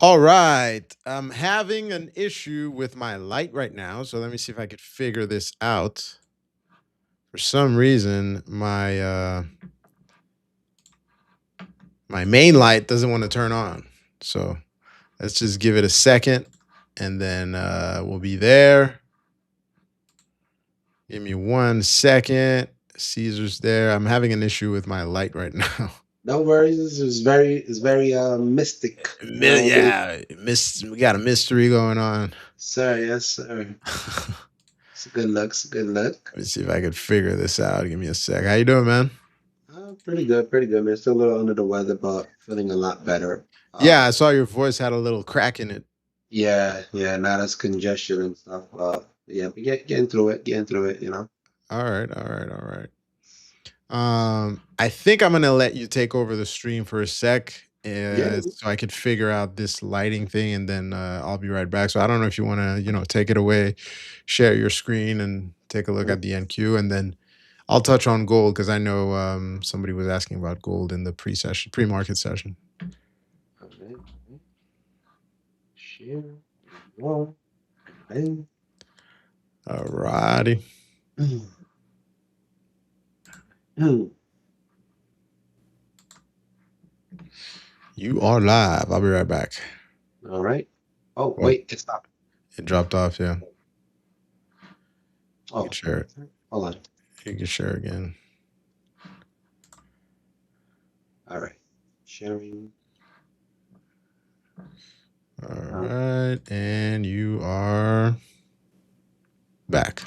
All right. I'm having an issue with my light right now, so let me see if I could figure this out. For some reason, my main light doesn't want to turn on. So let's just give it a second and then we'll be there. Give me 1 second. Caesar's there. I'm having an issue with my light right now. No worries. It's very mystic. We got a mystery going on. Sir, yes, sir. It's a good look. It's a good look. Let me see if I could figure this out. Give me a sec. How you doing, man? Pretty good, man. Still a little under the weather, but feeling a lot better. Yeah, Uh, I saw your voice had a little crack in it. yeah, not as congestion and stuff. Yeah, but getting through it, All right, all right, all right. I think I'm gonna let you take over the stream for a sec, Yeah, so I could figure out this lighting thing, and then I'll be right back. So I don't know if you want to, take it away, share your screen, and take a look yeah. at the NQ, and then I'll touch on gold because I know somebody was asking about gold in the pre-session, pre-market session. All right, all right. Share. Well, bang. All righty, you are live. I'll be right back. All right. Oh, Oh, wait, it stopped. it dropped off. Yeah, you can Oh, share it. hold on. You can share again. All right. Sharing. All Uh, right, and you are back.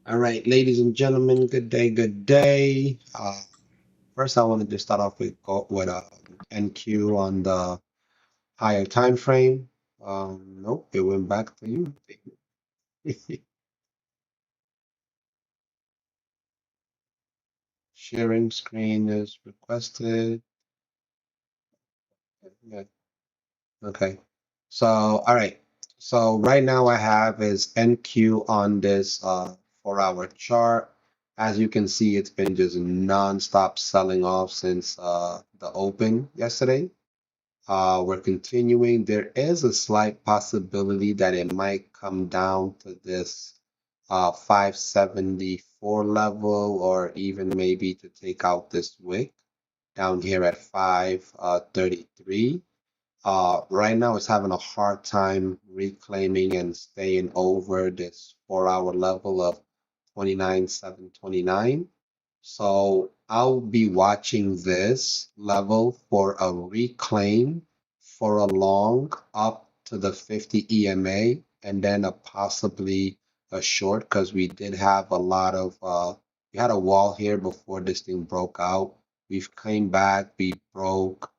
all right, ladies and gentlemen, good day, good day. First, I wanted to start off with NQ on the higher time frame. Nope, it went back to you. Sharing screen is requested. Yeah. Okay. So, all right. So right now I have is NQ on this 4 hour chart. As you can see, it's been just non-stop selling off since the open yesterday. We're continuing. There is a slight possibility that it might come down to this 574 level, or even maybe to take out this wick down here at 533. Right now, it's having a hard time reclaiming and staying over this 4 hour level of 29,729. So I'll be watching this level for a reclaim for a long up to the 50 EMA, and then a possibly a short, because we did have a lot of we had a wall here before this thing broke out. We've came back, we broke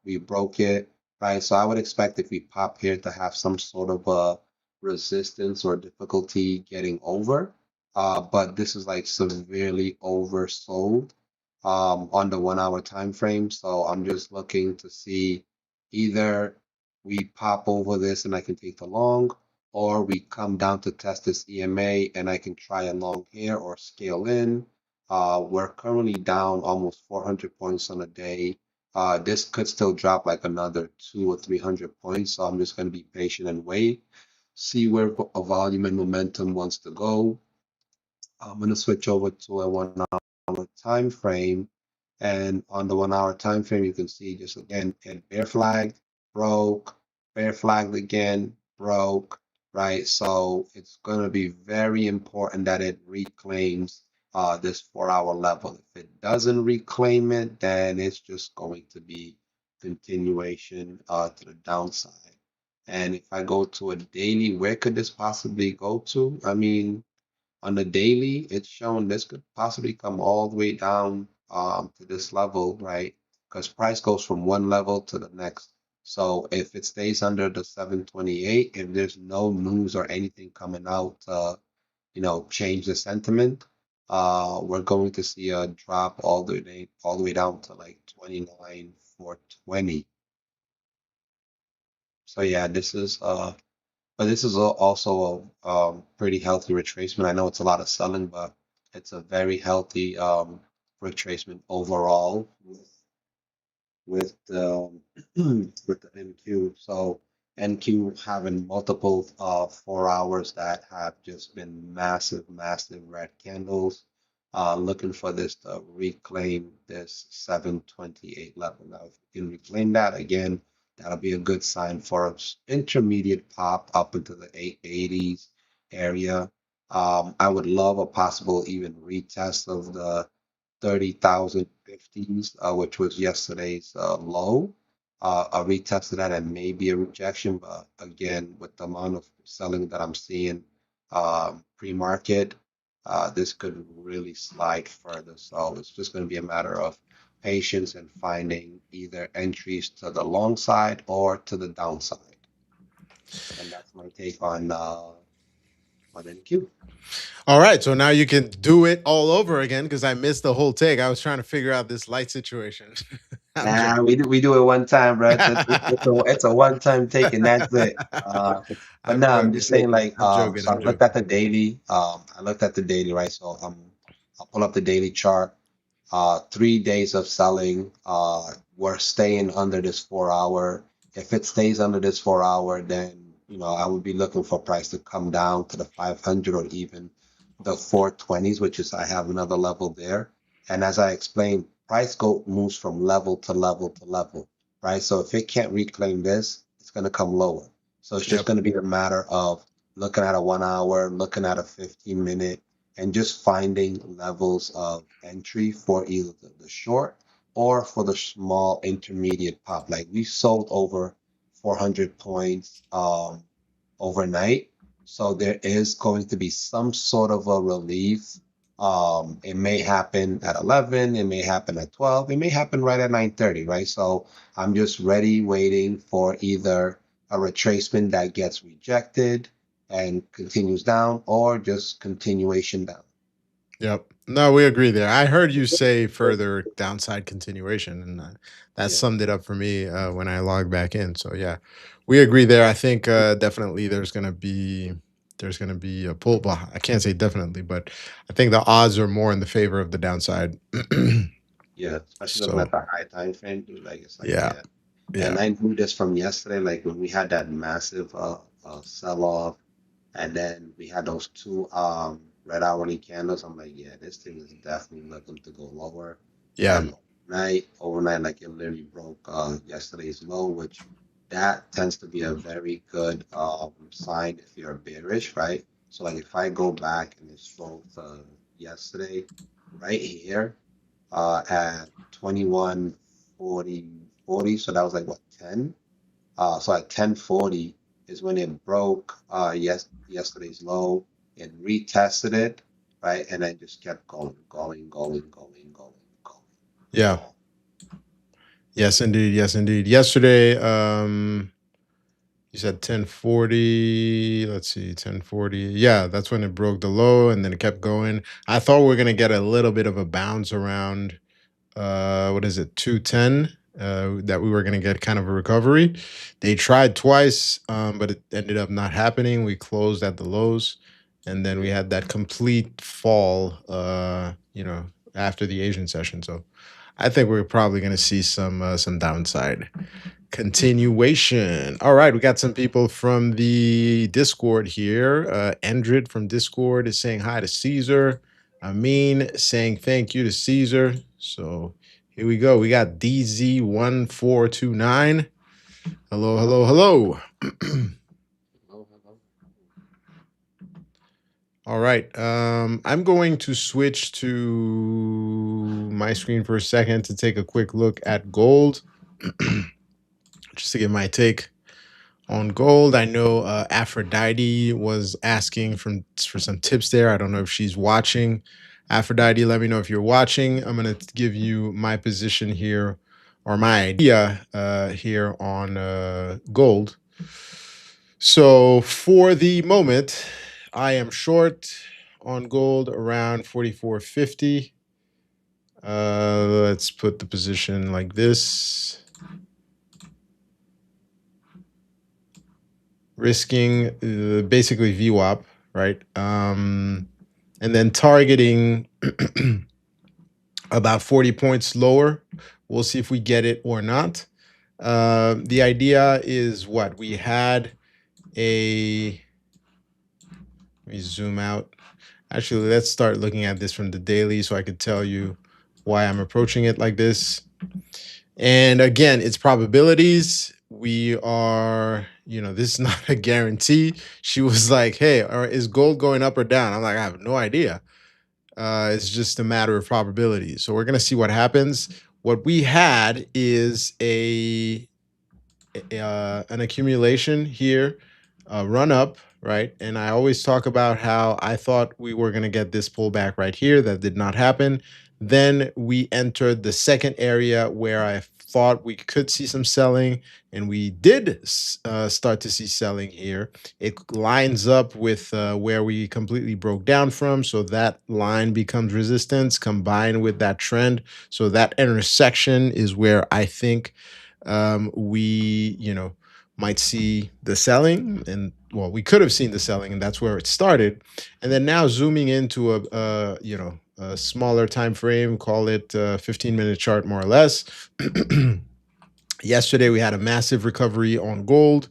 it, right? So I would expect if we pop here to have some sort of a resistance or difficulty getting over. But this is like severely oversold on the 1 hour time frame. So I'm just looking to see either we pop over this and I can take the long, or we come down to test this EMA and I can try a long here or scale in. We're currently down almost 400 points on a day. This could still drop like another 200 or 300 points. So I'm just going to be patient and wait, see where a volume and momentum wants to go. I'm going to switch over to a 1 hour time frame. And on the 1 hour time frame, you can see just again, it bear flagged, broke, bear flagged again, broke, right? So it's going to be very important that it reclaims this 4 hour level. If it doesn't reclaim it, then it's just going to be continuation to the downside. And if I go to a daily, where could this possibly go to? I mean, on the daily, it's shown this could possibly come all the way down to this level, right? Because price goes from one level to the next. So if it stays under the 728, if there's no news or anything coming out, change the sentiment, we're going to see a drop all the way down to like 29,420. So yeah, but this is also a pretty healthy retracement. I know it's a lot of selling, but it's a very healthy retracement overall. with the with the NQ. So NQ having multiple 4 hours that have just been massive, massive red candles. Looking for this to reclaim this 728 level. Now, if we can reclaim that again, that'll be a good sign for us. Intermediate pop up into the 880s area. I would love a possible even retest of the 30,050s, which was yesterday's low. A retest of that and maybe a rejection, but again, with the amount of selling that I'm seeing pre-market, this could really slide further. So it's just going to be a matter of patience and finding either entries to the long side or to the downside. And that's my take on NQ. All right, so now you can do it all over again because I missed the whole take. I was trying to figure out this light situation. I'm Nah, joking. we do it one time, bro. It's a one-time take and that's it. But I'm no, I'm just joking. saying like I'm joking. so I I'm looked joking. at the daily. I looked at the daily, right? So I'll pull up the daily chart. 3 days of selling. We're staying under this 4 hour. If it stays under this 4 hour, then I would be looking for price to come down to the 500 or even the 420s, which is I have another level there. And as I explained, price go moves from level to level to level, right? So if it can't reclaim this, it's going to come lower. So it's just Yep. going to be a matter of looking at a 1 hour, looking at a 15-minute, and just finding levels of entry for either the short or for the small intermediate pop. Like we sold over 400 points overnight. So there is going to be some sort of a relief. It may happen at 11, it may happen at 12, it may happen right at 9:30, right? So I'm just ready, waiting for either a retracement that gets rejected and continues down or just continuation down. Yep. No, we agree there. I heard you say further downside continuation, and that Yeah. summed it up for me when I logged back in. So yeah, we agree there. I think definitely there's gonna be a pull. Well, I can't say definitely, but I think the odds are more in the favor of the downside. Yeah, especially looking So at the high time frame, dude. Like it's like, yeah, yeah. yeah, And I knew this from yesterday, like when we had that massive sell off, and then we had those two red hourly candles. I'm like, yeah, this thing is definitely looking to go lower. yeah, And overnight, like it literally broke yesterday's low, which that tends to be a very good sign if you're bearish, right? So like if I go back and it's from yesterday, right here at 21:40. So that was like what, 10? So at 10:40 is when it broke yesterday's low and retested it, right? And then just kept going, going, going, going, going, going. yeah. So Yes, indeed. Yes, indeed. Yesterday, you said 1040. Let's see, 1040. Yeah, that's when it broke the low and then it kept going. I thought we were gonna get a little bit of a bounce around what is it, 210, that we were gonna get kind of a recovery. They tried twice, but it ended up not happening. We closed at the lows, and then we yeah. had that complete fall after the Asian session. So I think we're probably gonna see some downside continuation. All right, we got some people from the Discord here. Endred from Discord is saying hi to Caesar. Amin saying thank you to Caesar. So here we go. We got DZ1429. Hello, Hello, hello, hello. hello, hello. All right. I'm going to switch to my screen for a second to take a quick look at gold, just to get my take on gold. I know Aphrodite was asking for some tips there. I don't know if she's watching. Aphrodite, let me know if you're watching. I'm going to give you my position here, or my idea here on gold. So for the moment, I am short on gold around 44.50. Let's put the position like this. Risking basically VWAP, right? And then targeting about 40 points lower We'll see if we get it or not. The idea is what we had a. Let me zoom out. Actually, let's start looking at this from the daily so I could tell you why I'm approaching it like this. And again, it's probabilities. We are, this is not a guarantee. She was like, hey, is gold going up or down? I'm like, I have no idea. It's just a matter of probability. So we're going to see what happens. What we had is an accumulation here, run up, right? And I always talk about how I thought we were going to get this pullback right here. That did not happen. Then we entered the second area where I thought we could see some selling, and we did start to see selling here. It lines up with where we completely broke down from. So that line becomes resistance combined with that trend. So that intersection is where I think we might see the selling, and well, we could have seen the selling, and that's where it started. And then now zooming into a smaller time frame, call it 15-minute chart more or less. Yesterday we had a massive recovery on gold,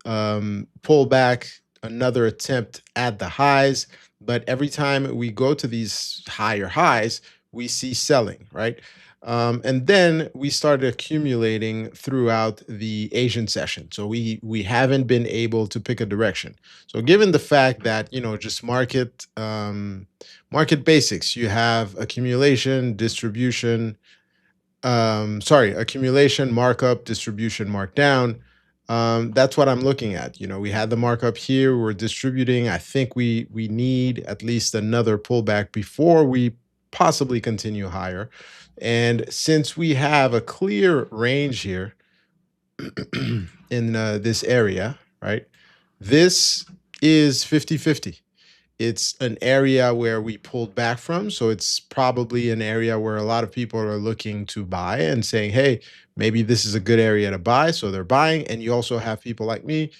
pull back, another attempt at the highs. But every time we go to these higher highs, we see selling, right? And then we started accumulating throughout the Asian session. So we haven't been able to pick a direction. So given the fact that, just market basics, you have accumulation, distribution, accumulation, markup, distribution, markdown. That's what I'm looking at. We had the markup here, we're distributing. I think we need at least another pullback before we possibly continue higher. And since we have a clear range here in this area, right, this is 50-50. It's an area where we pulled back from. So it's probably an area where a lot of people are looking to buy and saying, hey, maybe this is a good area to buy. So they're buying. And you also have people like me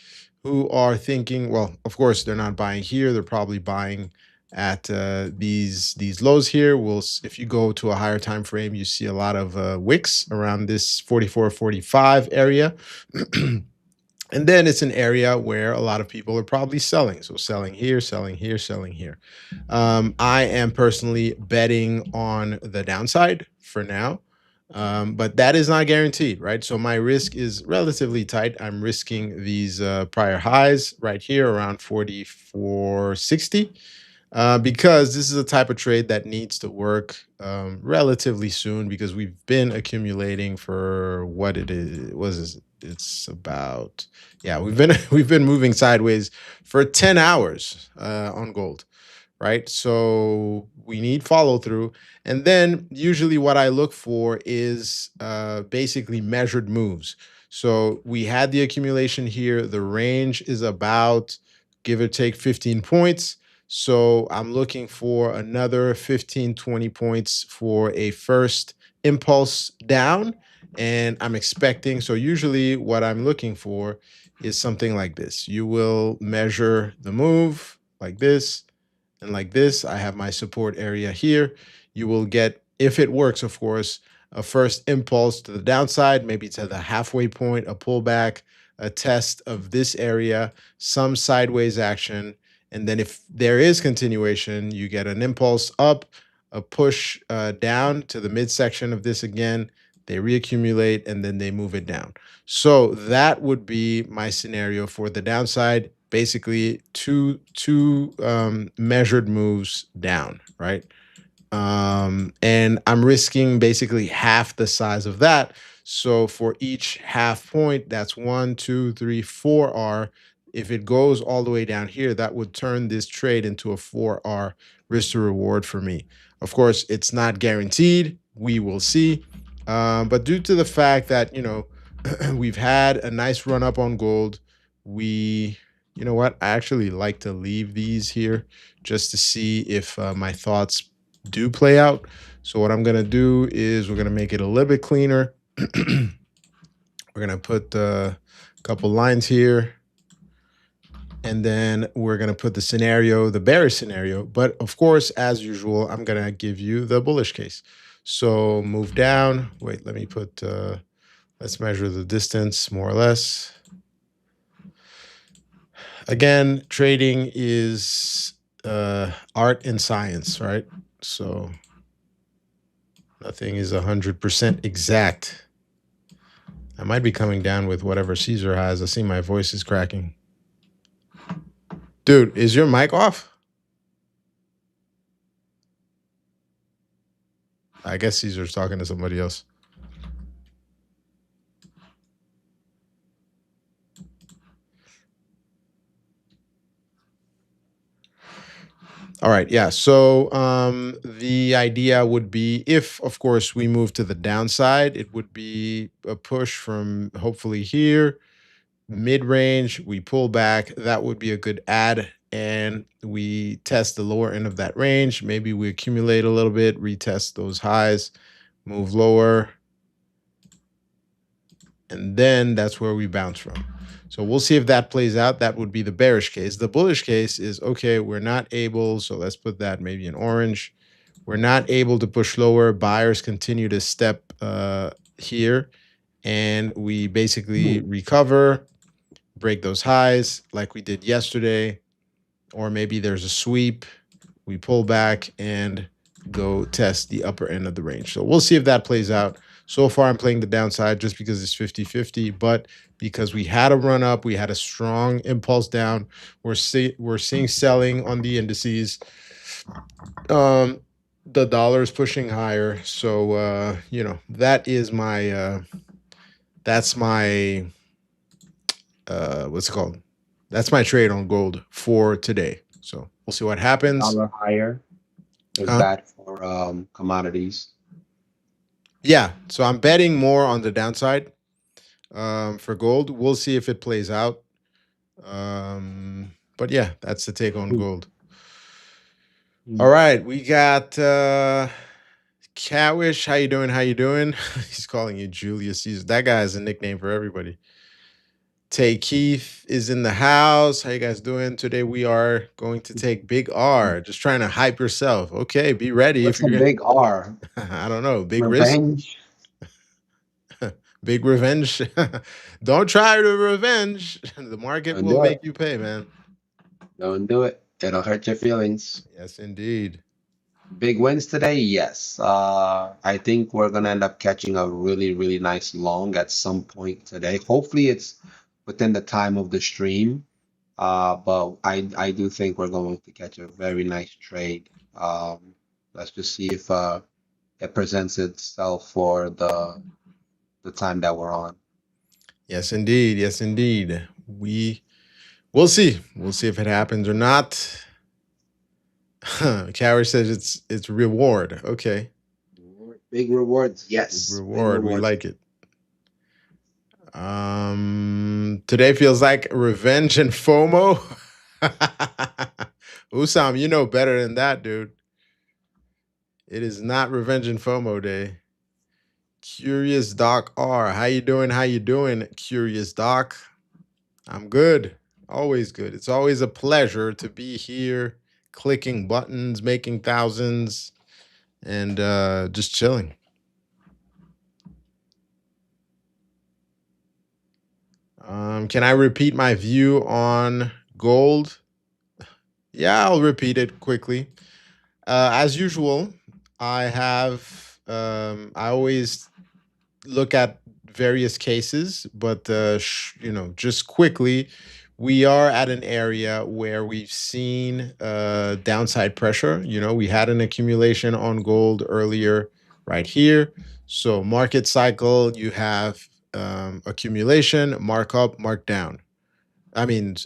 who are thinking, well, of course, they're not buying here. They're probably buying at these lows here. If you go to a higher time frame, you see a lot of wicks around this 44-45 area. And then it's an area where a lot of people are probably selling. So selling here, selling here, selling here. I am personally betting on the downside for now, but that is not guaranteed, right? So my risk is relatively tight. I'm risking these prior highs right here around 44.60. Because this is a type of trade that needs to work relatively soon, because we've been accumulating for what it is. It's about, yeah, we've been moving sideways for 10 hours on gold, right? So we need follow through. And then usually what I look for is basically measured moves. So we had the accumulation here. The range is about, give or take, 15 points. So I'm looking for another 15, 20 points for a first impulse down. And I'm expecting, so usually what I'm looking for is something like this. You will measure the move like this and like this. I have my support area here. You will get, if it works, of course, a first impulse to the downside, maybe to the halfway point, a pullback, a test of this area, some sideways action. And then if there is continuation, you get an impulse up, a push down to the midsection of this again. They reaccumulate and then they move it down. So that would be my scenario for the downside. Basically, two measured moves down, right? And I'm risking basically half the size of that. So for each half point, that's 1, 2, 3, 4R. If it goes all the way down here, that would turn this trade into a 4R risk to reward for me. Of course, it's not guaranteed. We will see. But due to the fact that, we've had a nice run up on gold, you know what? I actually like to leave these here just to see if my thoughts do play out. So what I'm going to do is we're going to make it a little bit cleaner. We're going to put a couple lines here. And then we're going to put the scenario, the bearish scenario. But of course, as usual, I'm going to give you the bullish case. So move down. Wait, let me put, let's measure the distance more or less. Again, trading is art and science, right? So nothing is 100% exact. I might be coming down with whatever Caesar has. I see my voice is cracking. Dude, is your mic off? I guess Caesar's talking to somebody else. All right, yeah. So the idea would be if, of course, we move to the downside, it would be a push from hopefully here, mid-range, we pull back. That would be a good add, and we test the lower end of that range. Maybe we accumulate a little bit, retest those highs, move lower, and then that's where we bounce from. So we'll see if that plays out. That would be the bearish case. The bullish case is, okay, we're not able, so let's put that maybe in orange. We're not able to push lower. Buyers continue to step here, and we basically recover, break those highs like we did yesterday, or maybe there's a sweep. We pull back and go test the upper end of the range. So we'll see if that plays out. So far, I'm playing the downside just because it's 50-50, but because we had a run up, we had a strong impulse down. We're seeing selling on the indices. The dollar is pushing higher, so you know, that is my that's my what's it called? That's my trade on gold for today. So we'll see what happens. Dollar higher is bad for commodities. Yeah, so I'm betting more on the downside for gold. We'll see if it plays out. But yeah, that's the take on gold. All right, we got Catwish. How you doing? How you doing? He's calling you Julius Caesar. That guy has a nickname for everybody. Tay Keith is in the house. How you guys doing? Today we are going to take Big R. Just trying to hype yourself. Okay, be ready. What's If a you're big R? I don't know, big risk, Revenge? big revenge. Don't try to revenge. The market Don't will do make it. you pay, man. Don't do it. It'll hurt your feelings. Yes, indeed. Big wins today? Yes. I think we're gonna end up catching a really, really nice long at some point today. Hopefully it's within the time of the stream. But I do think we're going to catch a very nice trade. Let's just see if it presents itself for the time that we're on. Yes, indeed. Yes, indeed. We'll see. We'll see if it happens or not. Carrie says it's reward. Okay. Big rewards, yes. Big Reward. We rewards. like it. Today feels like revenge and FOMO. Usam, you know better than that, dude. It is not revenge and FOMO day. Curious Doc R. How you doing? How you doing, Curious Doc? I'm good. Always good. It's always a pleasure to be here, clicking buttons, making thousands, and just chilling. Can I repeat my view on gold? Yeah, I'll repeat it quickly. As usual, I always look at various cases, but you know, just quickly, we are at an area where we've seen downside pressure. You know, we had an accumulation on gold earlier, right here. So market cycle, you have accumulation, mark up, mark down. I mean,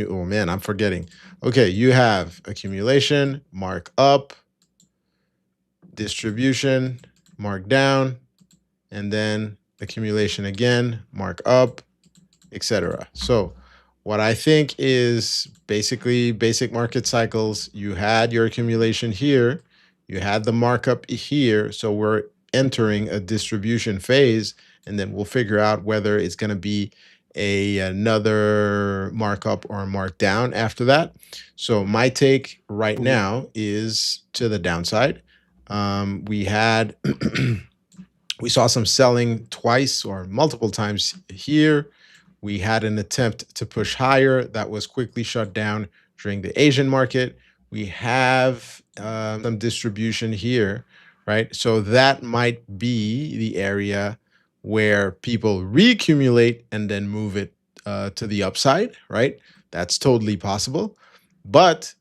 oh man, I'm forgetting. Okay, you have accumulation, mark up, distribution, mark down, and then accumulation again, mark up, etc. So what I think is basically basic market cycles. You had your accumulation here, you had the markup here, so we're entering a distribution phase, and then we'll figure out whether it's going to be another markup or a markdown after that. So my take right Mhm. now is to the downside. We had we saw some selling twice or multiple times here. We had an attempt to push higher that was quickly shut down during the Asian market. We have some distribution here, right? So that might be the area where people reaccumulate and then move it to the upside, right? That's totally possible. But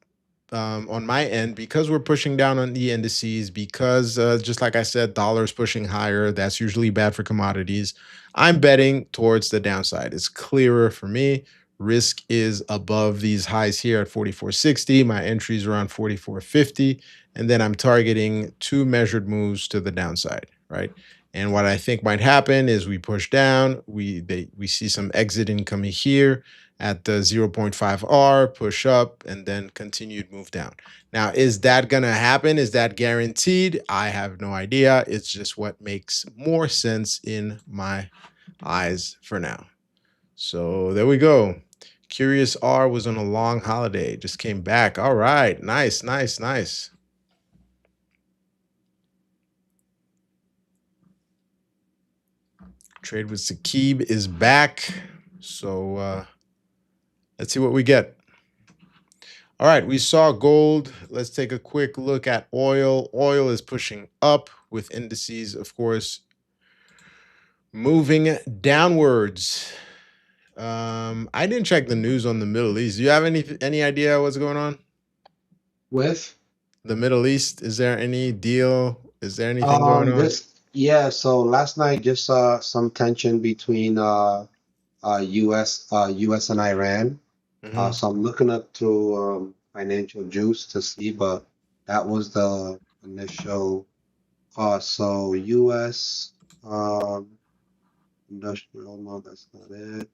on my end, because we're pushing down on the indices, because just like I said, dollars pushing higher, that's usually bad for commodities. I'm betting towards the downside. It's clearer for me. Risk is above these highs here at 44.60. My entries around 44.50. And then I'm targeting two measured moves to the downside, right? And what I think might happen is we push down, we see some exit income here at the zero point 0.5 R, push up, and then continued move down. Now, is that going to happen? Is that guaranteed? I have no idea. It's just what makes more sense in my eyes for now. So there we go. Curious R was on a long holiday, just came back. All right. Nice, nice, nice. Trade with Sakib is back. So let's see what we get. All right, we saw gold. Let's take a quick look at oil. Oil is pushing up with indices, of course, moving downwards. I didn't check the news on the Middle East. Do you have any idea what's going on? With The Middle East, is there any deal? Is there anything going on? this, yeah. So last night just saw some tension between US and Iran. Hmm. So I'm looking up through financial juice to see, but that was the initial cost. So US industrial, no, that's not it.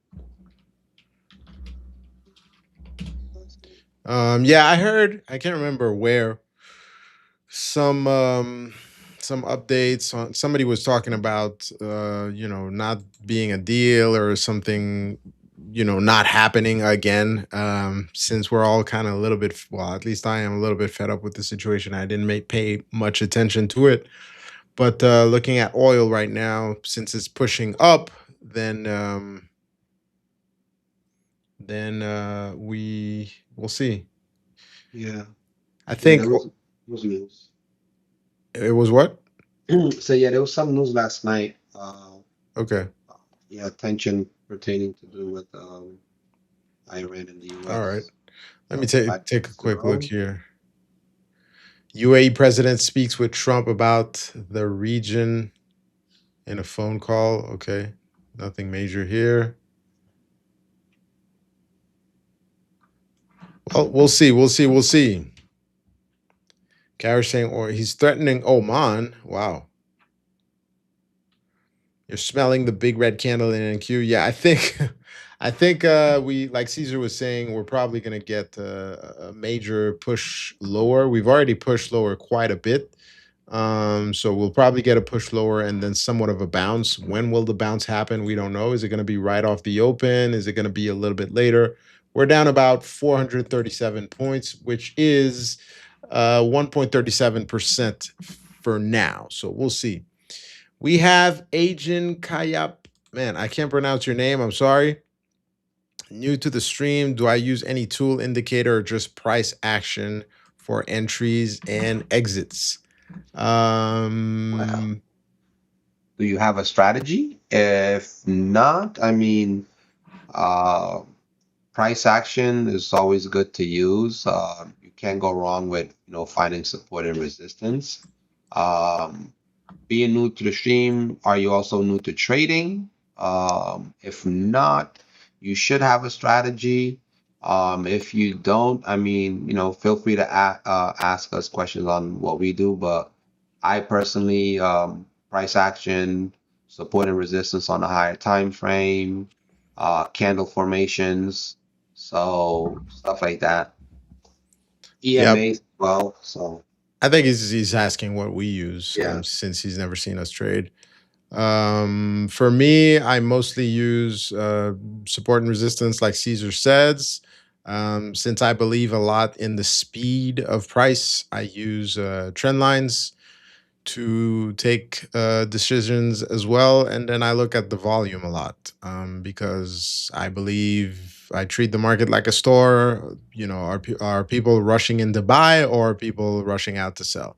Yeah, I heard. I can't remember where some some updates on somebody was talking about not being a deal or something, not happening again, since we're all kind of a little bit, well, at least I am a little bit fed up with the situation. I didn't pay much attention to it, but looking at oil right now, since it's pushing up, then we will see. Yeah, I yeah, think there was news. it was what. So yeah, there was some news last night. Okay. Yeah, tension pertaining to do with Iran and the All right. US. Let me So take a quick look 5.0. here. UAE president speaks with Trump about the region in a phone call. Okay. Nothing major here. Well, we'll see. We'll see. We'll see. Karish saying, or he's threatening Oman. Wow. You're smelling the big red candle in NQ. Yeah, I think I think we, like Caesar was saying, we're probably going to get a major push lower. We've already pushed lower quite a bit. So we'll probably get a push lower and then somewhat of a bounce. When will the bounce happen? We don't know. Is it going to be right off the open? Is it going to be a little bit later? We're down about 437 points, which is 1.37% for now. So we'll see. We have Ajin Kayap. Man, I can't pronounce your name. I'm sorry. New to the stream. Do I use any tool indicator or just price action for entries and exits? Well, Um, do you have a strategy? If not, I mean, uh, price action is always good to use. You can't go wrong with, finding support and resistance. Um, Being new to the stream, are you also new to trading? If not, you should have a strategy. If you don't, I mean, feel free to ask us questions on what we do. But I personally, price action, support and resistance on a higher time frame, candle formations, so stuff like that. yep. EMAs, well, so I think he's asking what we use, yeah. since he's never seen us trade. For me, I mostly use support and resistance, like Caesar says. Since I believe a lot in the speed of price, I use trend lines to take decisions as well. And then I look at the volume a lot because I believe I treat the market like a store. Are people rushing in to buy, or are people rushing out to sell?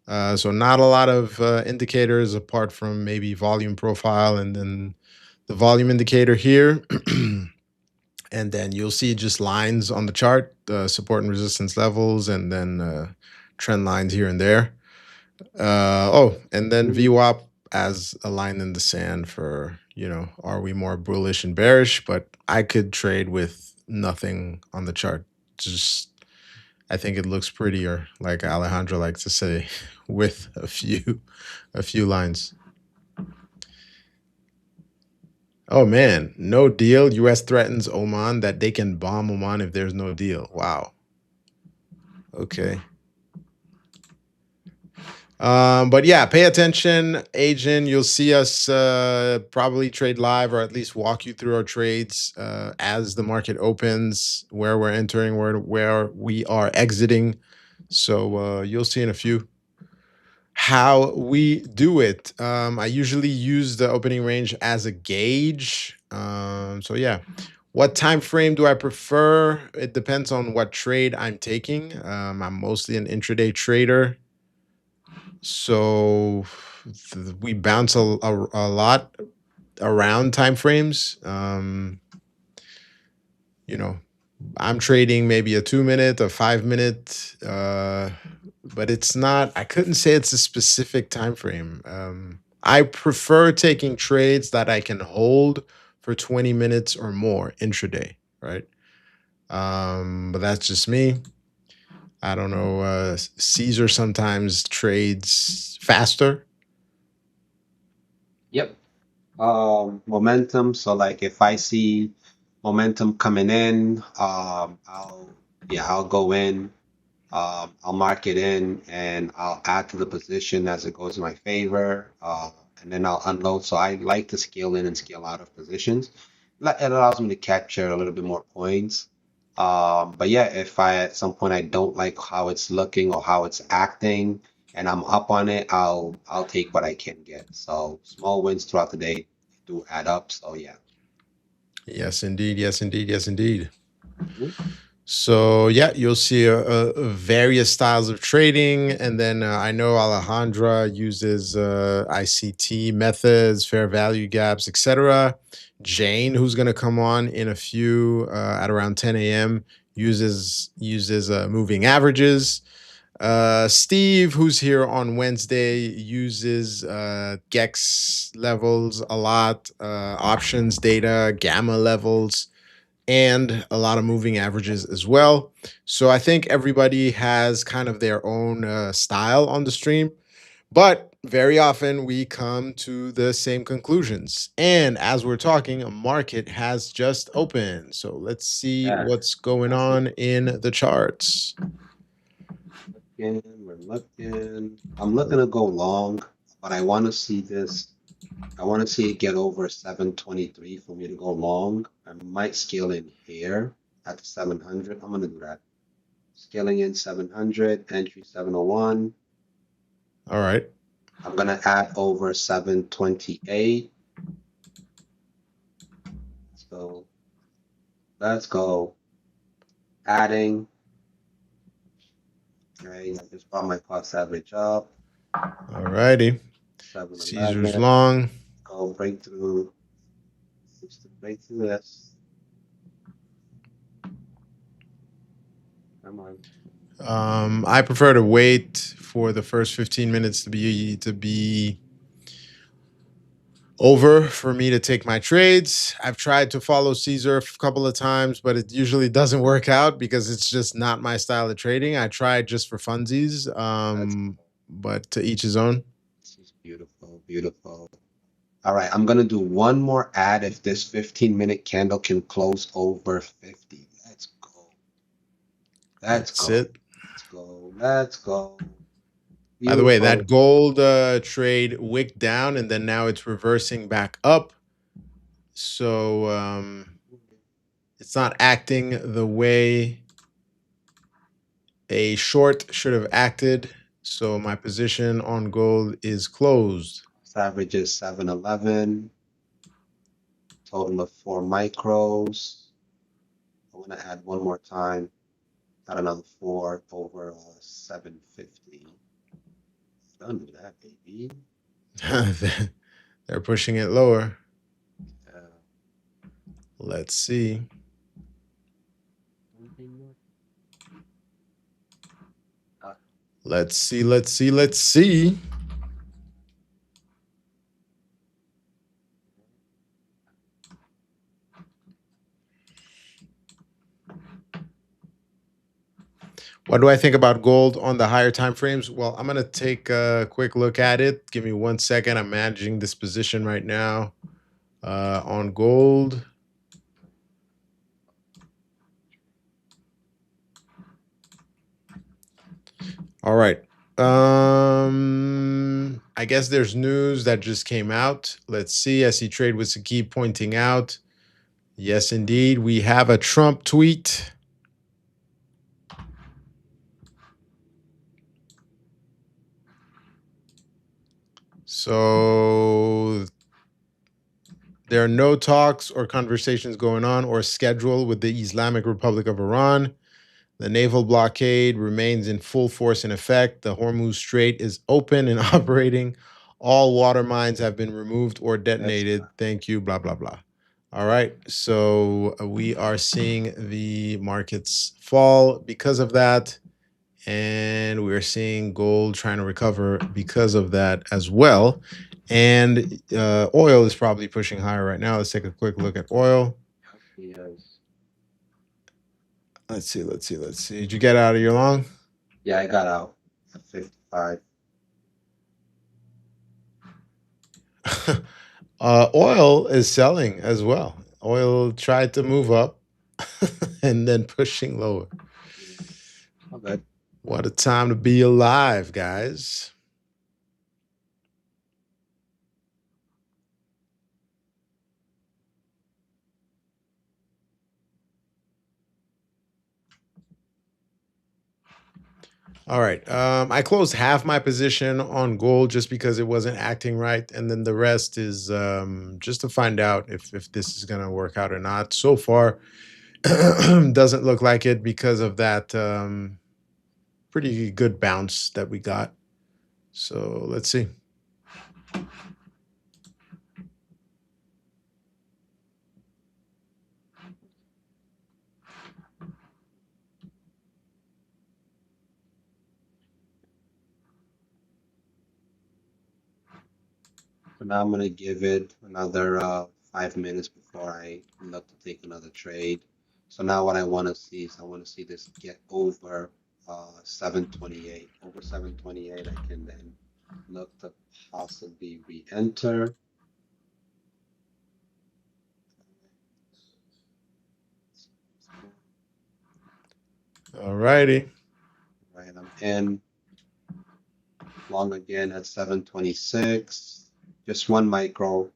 So not a lot of indicators apart from maybe volume profile and then the volume indicator here. And then you'll see just lines on the chart, support and resistance levels, and then trend lines here and there. And then Mhm. VWAP as a line in the sand for, are we more bullish and bearish? But I could trade with nothing on the chart. Just, I think it looks prettier, like Alejandro likes to say, with a few lines. Oh man, no deal. US threatens Oman that they can bomb Oman if there's no deal. Wow. Okay. But yeah, pay attention, agent. You'll see us probably trade live, or at least walk you through our trades as the market opens, where we're entering, where we are exiting. So you'll see in a few how we do it. I usually use the opening range as a gauge. So yeah, what time frame do I prefer? It depends on what trade I'm taking. I'm mostly an intraday trader, so we bounce a lot around time frames. You know, I'm trading maybe a 2 minute, a 5 minute, but it's not. I couldn't say it's a specific time frame. I prefer taking trades that I can hold for 20 minutes or more intraday, right? But that's just me. I don't know. Caesar sometimes trades faster. Yep. Momentum. So like if I see momentum coming in, I'll go in. I'll mark it in and I'll add to the position as it goes in my favor. And then I'll unload. So I like to scale in and scale out of positions. It allows me to capture a little bit more points. But yeah, if I at some point I don't like how it's looking or how it's acting and I'm up on it, I'll take what I can get. So small wins throughout the day do add up. So yeah. Yes, indeed. Yes, indeed. Yes, indeed. Mhm. So yeah, you'll see various styles of trading, and then I know Alejandra uses ICT methods, fair value gaps, etc. Jane, who's going to come on in a few at around 10 a.m., uses moving averages. Steve, who's here on Wednesday, uses Gex levels a lot, options data, gamma levels, and a lot of moving averages as well. So I think everybody has kind of their own style on the stream, but very often we come to the same conclusions. And as we're talking, a market has just opened. So let's see Yeah, what's going I see. on in the charts. We're looking. I'm looking to go long, but I want to see this. I want to see it get over 723 for me to go long. I might scale in here at 700. I'm gonna do that. Scaling in 700, entry 701. All right. I'm gonna add over 728. So let's go. Adding. Okay, I just brought my cost average up. All righty. Caesar's 711. long. Go breakthrough. Just to break through this. Come on. I prefer to wait for the first 15 minutes to be over for me to take my trades. I've tried to follow Caesar a couple of times, but it usually doesn't work out because it's just not my style of trading. I tried just for funsies, That's but to each his own. This is beautiful, beautiful. All right, I'm gonna do one more ad if this 15-minute candle can close over 50. Let's go. Let's That's go. it. Let's go. Let's go. By the way, Beautiful. that gold trade wicked down, and then now it's reversing back up. So it's not acting the way a short should have acted. So my position on gold is closed. Average is 711. Total of 4 micros. I want to add one more time. Got another 4 over 750. Done with that, baby. They're pushing it lower. Uh, Let's see. Let's see. Let's see. Let's see. What do I think about gold on the higher time frames? Well, I'm going to take a quick look at it. Give me 1 second. I'm managing this position right now on gold. All right. I guess there's news that just came out. Let's see. I see Trade with Saki pointing out. Yes, indeed. We have a Trump tweet. So there are no talks or conversations going on or scheduled with the Islamic Republic of Iran. The naval blockade remains in full force in effect. The Hormuz Strait is open and operating. All water mines have been removed or detonated. Thank you, blah, blah, blah. All right. So we are seeing the markets fall because of that. And we're seeing gold trying to recover because of that as well. And oil is probably pushing higher right now. Let's take a quick look at oil. Yes. Let's see. Did you get out of your long? Yeah, I got out at 55. Oil is selling as well. Oil tried to move up and then pushing lower. Okay. What a time to be alive, guys. All right. I closed half my position on gold just because it wasn't acting right. And then the rest is just to find out if this is going to work out or not. So far, doesn't look like it because of that pretty good bounce that we got. So let's see. So now I'm gonna give it another 5 minutes before I look to take another trade. So now what I want to see is I want to see this get over 728. Over 728, I can then look to possibly re-enter. All righty. Right, I'm in. Long again at 726. Just one micro.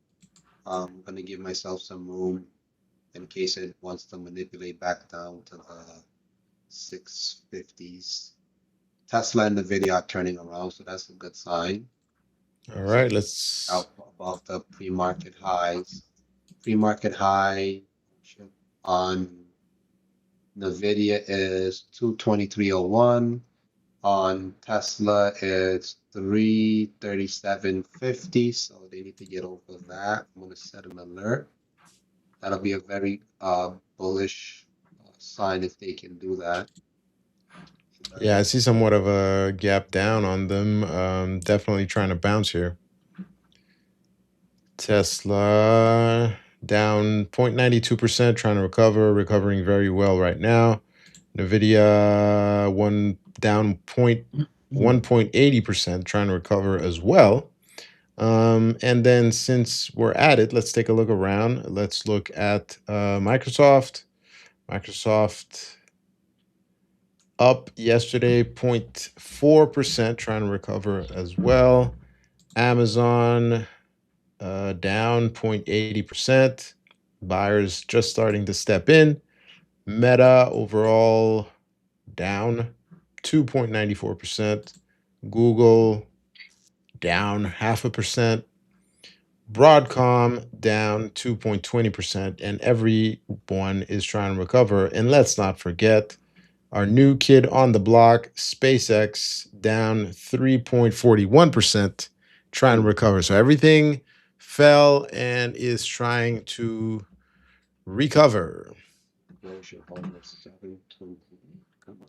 I'm gonna give myself some room in case it wants to manipulate back down to the 650s. Tesla and Nvidia are turning around, so that's a good sign. All So right. Let's. out above the pre-market highs. Pre-market high on Nvidia is 223.01. On Tesla, it's 337.50, so they need to get over that. I'm gonna set an alert. That'll be a very bullish sign if they can do that. Yeah, I see somewhat of a gap down on them. Definitely trying to bounce here. Tesla down 0.92%, trying to recover, recovering very well right now. Nvidia down 1.80%, trying to recover as well. And then since we're at it, let's take a look around. Let's look at Microsoft. Microsoft up yesterday 0.4%, trying to recover as well. Amazon down 0.80%. Buyers just starting to step in. Meta overall down 2.94%. Google down 0.5%. Broadcom down 2.20%. And everyone is trying to recover. And let's not forget our new kid on the block, SpaceX, down 3.41%, trying to recover. So everything fell and is trying to recover. Where's your bonus? 720. Come on.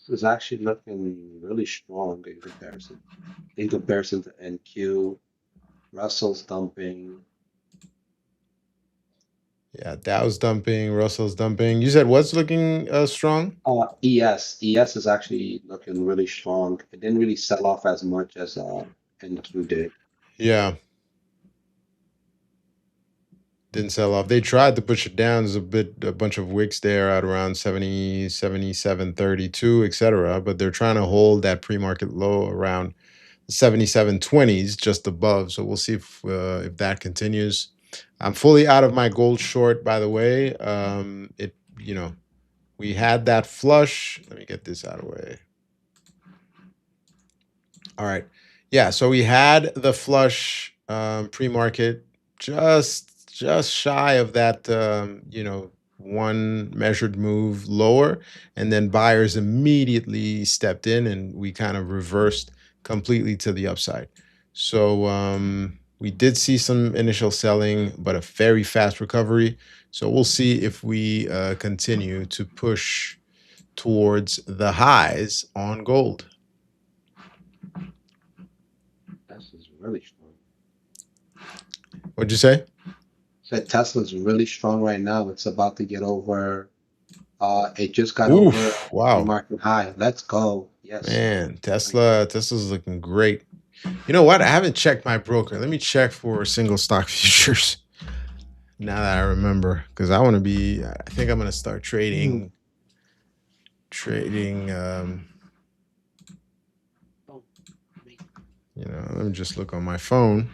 This is actually looking really strong in comparison to NQ. Russell's dumping. Yeah, Dow's dumping, Russell's dumping. You said what's looking strong? ES is actually looking really strong. It didn't really sell off as much as NQ did. Yeah, didn't sell off. They tried to push it down. There's a bunch of wicks there at around 70, 77.32, etc. But they're trying to hold that pre-market low around 77.20s, just above. So we'll see if that continues. I'm fully out of my gold short, by the way. We had that flush. Let me get this out of the way. All right. Yeah, so we had the flush pre-market just shy of that one measured move lower, and then buyers immediately stepped in and we kind of reversed completely to the upside. So we did see some initial selling, but a very fast recovery. So we'll see if we continue to push towards the highs on gold. Tesla's really strong. What'd you say? Said Tesla's really strong right now. It's about to get over. It just got over Oof! Wow, pre-market high. Let's go. Yes. man, Right now. Tesla's looking great. You know what? I haven't checked my broker. Let me check for single stock futures. Now that I remember, because I want to be. I think I'm gonna start trading. Trading. Oh, wait. Let me just look on my phone.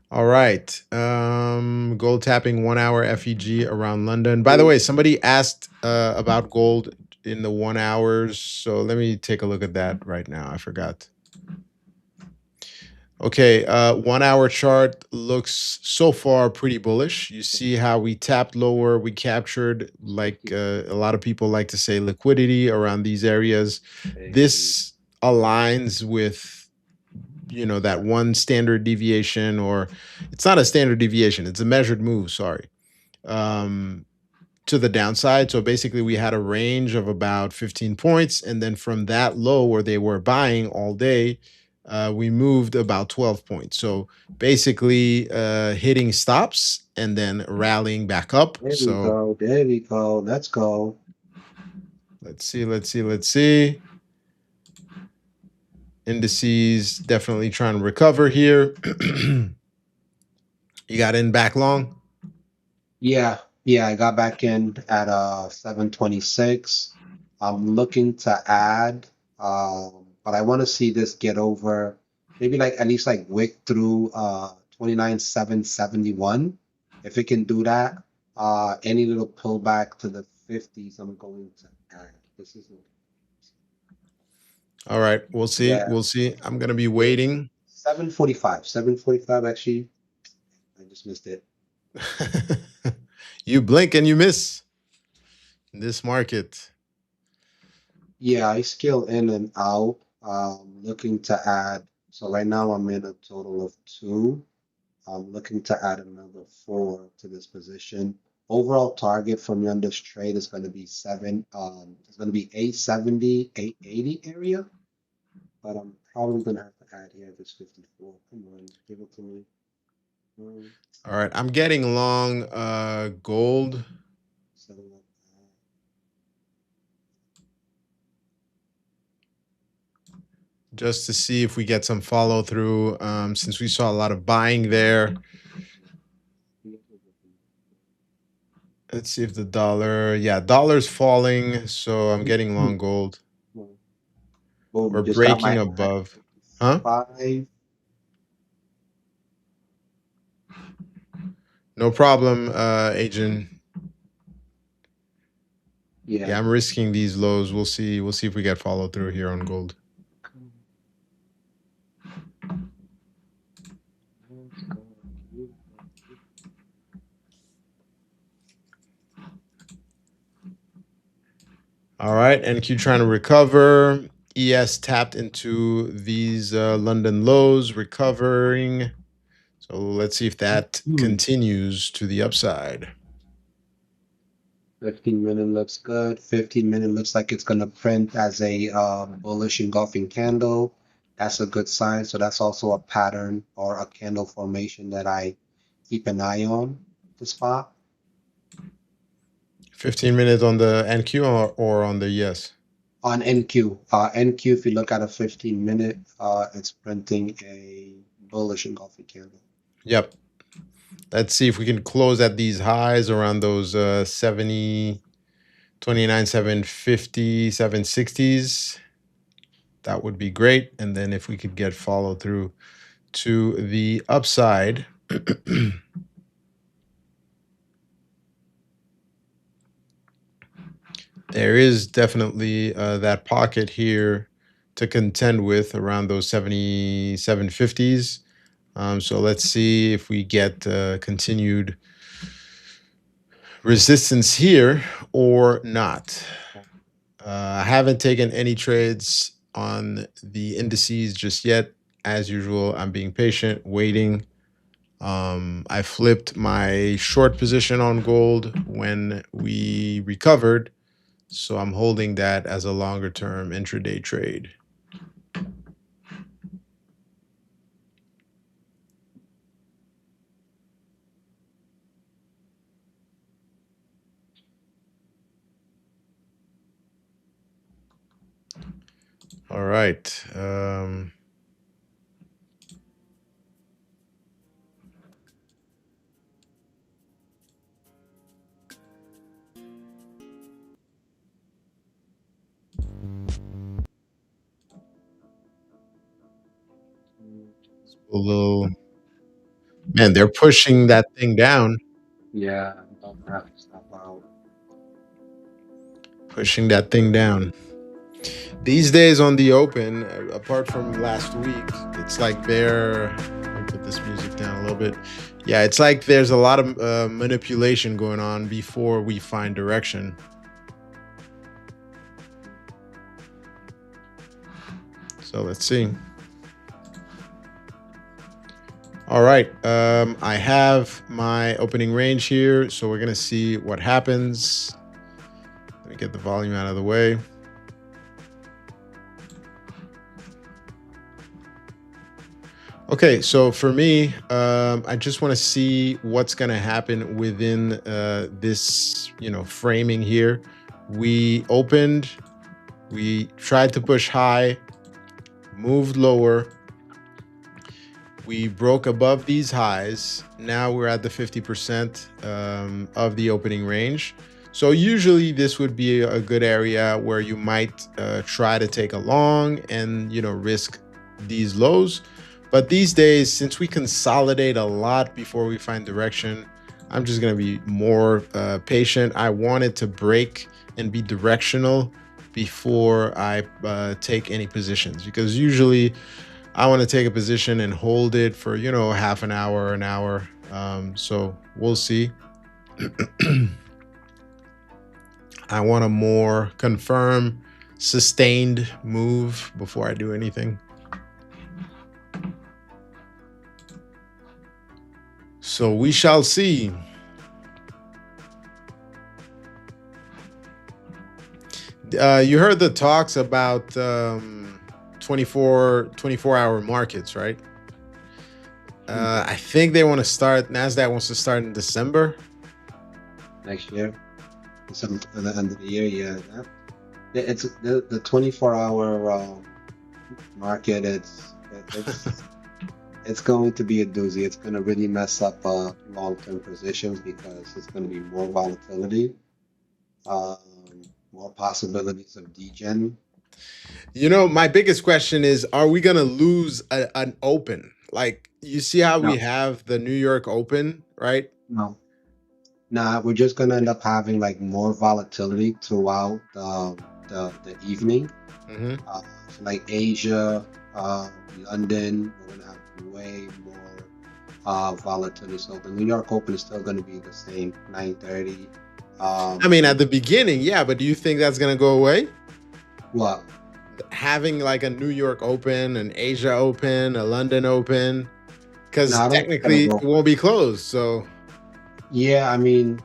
All right. Gold tapping 1 hour FEG around London. By the way, somebody asked about gold in the 1 hours. So let me take a look at that right now. I forgot. Okay, 1 hour chart looks so far pretty bullish. You see how we tapped lower, we captured, like a lot of people like to say, liquidity around these areas. This aligns with that one standard deviation, or it's not a standard deviation, it's a measured move, sorry, to the downside. So basically we had a range of about 15 points, and then from that low where they were buying all day, we moved about 12 points. So basically hitting stops and then rallying back up. There we So go. There we go. Let's go. let's see. Indices definitely trying to recover here. You got in back long? Yeah, I got back in at 726. I'm looking to add, but I want to see this get over maybe like at least like wick through 29,771. If it can do that, any little pullback to the 50s, I'm going to add. This is All right, we'll see. yeah, We'll see. I'm gonna be wait, waiting. 745. 745 actually. I just missed it. You blink and you miss in this market. Yeah, I scale in and out. Looking to add. So right now I'm in a total of two. I'm looking to add another four to this position. Overall target for me on this trade is going to be it's going to be 870, 880 area. But I'm probably going to have to add here this 54. Come on, give it to me. Um, All right, I'm getting long gold. settle up. just to see if we get some follow through, since we saw a lot of buying there. Let's see if the dollar, yeah, dollar's falling, so I'm getting long gold. We're Boom, just got my breaking high above. Huh? 5. No problem, agent. Yeah. Yeah, I'm risking these lows. We'll see. We'll see if we get follow through here on gold. All right, NQ trying to recover. ES tapped into these London lows, recovering. So let's see if that continues to the upside. 15-minute looks good. 15-minute looks like it's gonna print as a bullish engulfing candle. That's a good sign. So that's also a pattern or a candle formation that I keep an eye on to spot. 15 minutes on the NQ or on the ES? On NQ, NQ, if you look at a 15-minute, it's printing a bullish engulfing candle. Yep. Let's see if we can close at these highs around those 70, 29, 750, 760s. That would be great. And then if we could get follow through to the upside. There is definitely that pocket here to contend with around those 7750s. So let's see if we get continued resistance here or not. I haven't taken any trades on the indices just yet. As usual, I'm being patient, waiting. I flipped my short position on gold when we recovered. So I'm holding that as a longer term intraday trade. All right. A little, man, they're pushing that thing down. Yeah, don't have to stop out. Pushing that thing down. These days on the open, apart from last week, it's like I'll put this music down a little bit. Yeah, it's like there's a lot of manipulation going on before we find direction. So let's see. All right, I have my opening range here, so we're gonna see what happens. Let me get the volume out of the way. Okay, so for me, I just want to see what's going to happen within this, framing here. We opened, we tried to push high, moved lower. We broke above these highs. Now we're at the 50% of the opening range. So usually this would be a good area where you might try to take a long and, risk these lows. But these days, since we consolidate a lot before we find direction, I'm just going to be more patient. I want it to break and be directional before I take any positions, because usually I want to take a position and hold it for, half an hour, an hour. So we'll see. I want a more confirmed, sustained move before I do anything. So we shall see. You heard the talks about 24-hour markets, right? I think they want to start, Nasdaq wants to start in December. Next year. Some for the end of the year, yeah. It's the 24-hour Market, it's going to be a doozy. It's going to really mess up long-term positions because it's going to be more volatility, more possibilities of degen. You know, my biggest question is, are we going to lose an open? Like, you see how we No, have the New York Open, right? no. Nah, we're just gonna end up having like more volatility throughout the evening. Hmm. So like Asia, London, we're gonna have way more volatility. So the New York Open is still gonna be the same, 9:30. I mean, at And the beginning, yeah, but do you think that's going to go away? what? Having like a New York Open, an Asia Open, a London Open, No, because I don't think it's gonna technically it go. won't be closed. So, Yeah, I mean,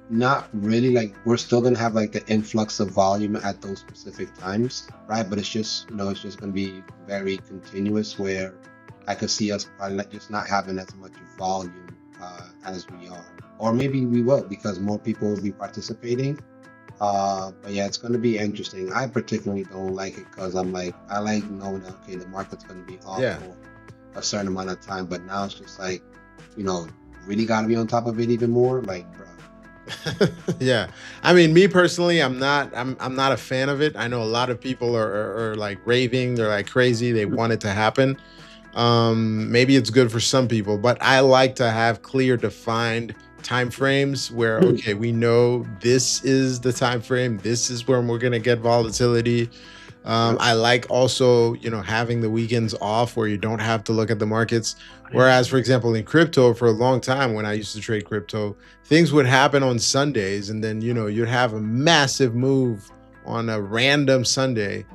not really. Like we're still gonna have like the influx of volume at those specific times, right? But it's just, it's just gonna be very continuous where I could see us probably just not having as much volume as we are. Or maybe we will because more people will be participating. But yeah, it's gonna be interesting. I particularly don't like it because I like knowing that okay, the market's gonna be off yeah. for a certain amount of time, but now it's just like, you know, really got to be on top of it even more. Like, bro, Yeah. I mean, me personally, I'm not a fan of it. I know a lot of people are like raving, they're like crazy, they want it to happen. Maybe it's good for some people, but I like to have clear defined time frames where okay, we know this is the time frame, this is when we're going to get volatility. yep, I like also, having the weekends off where you don't have to look at the markets. Whereas, for example, in crypto, for a long time when I used to trade crypto, things would happen on Sundays, and then you'd have a massive move on a random Sunday,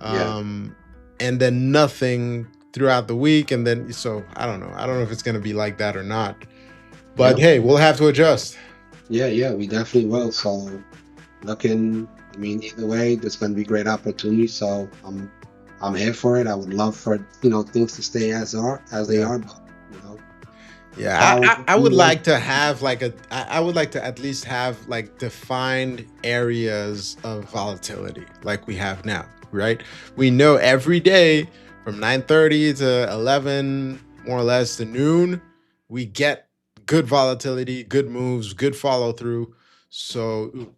yeah, um, and then nothing throughout the week. And then so I don't know if it's going to be like that or not. But yep, hey, we'll have to adjust. yeah, yeah, we definitely will. So looking, I mean, either way, there's going to be great opportunity. So I'm here for it. I would love for things to stay as they Yeah. are, but you know, Yeah, follow I you would know, like to have like I would like to at least have like defined areas of volatility like we have now, right? We know every day from 9:30 to 11, more or less to noon, we get good volatility, good moves, good follow through. So,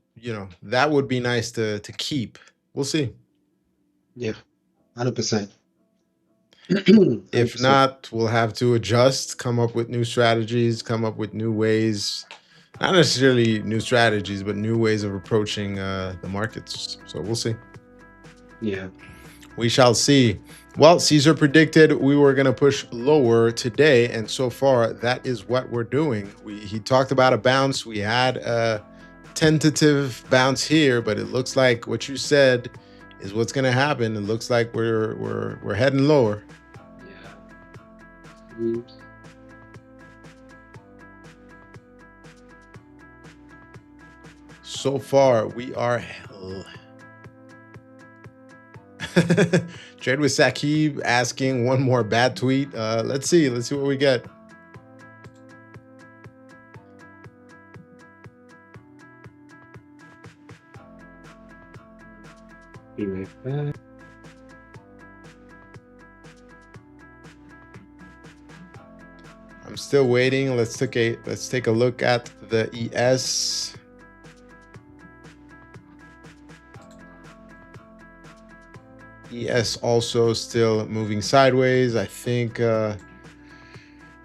that would be nice to keep. We'll see. yeah, 100%, 100%. If not, we'll have to adjust, come up with new strategies, come up with new ways, not necessarily new strategies, but new ways of approaching the markets. So we'll see. Yeah, We shall see. Well, Caesar predicted we were going to push lower today, and so far that is what we're doing. He talked about a bounce. We had a tentative bounce here, but it looks like what you said is what's going to happen. It looks like we're heading lower. yeah. Mm, So far, we are trade with Sakib asking one more bad tweet. Let's see. Let's see what we get. be right back. I'm still waiting. Let's take a look at the ES. ES also still moving sideways. I think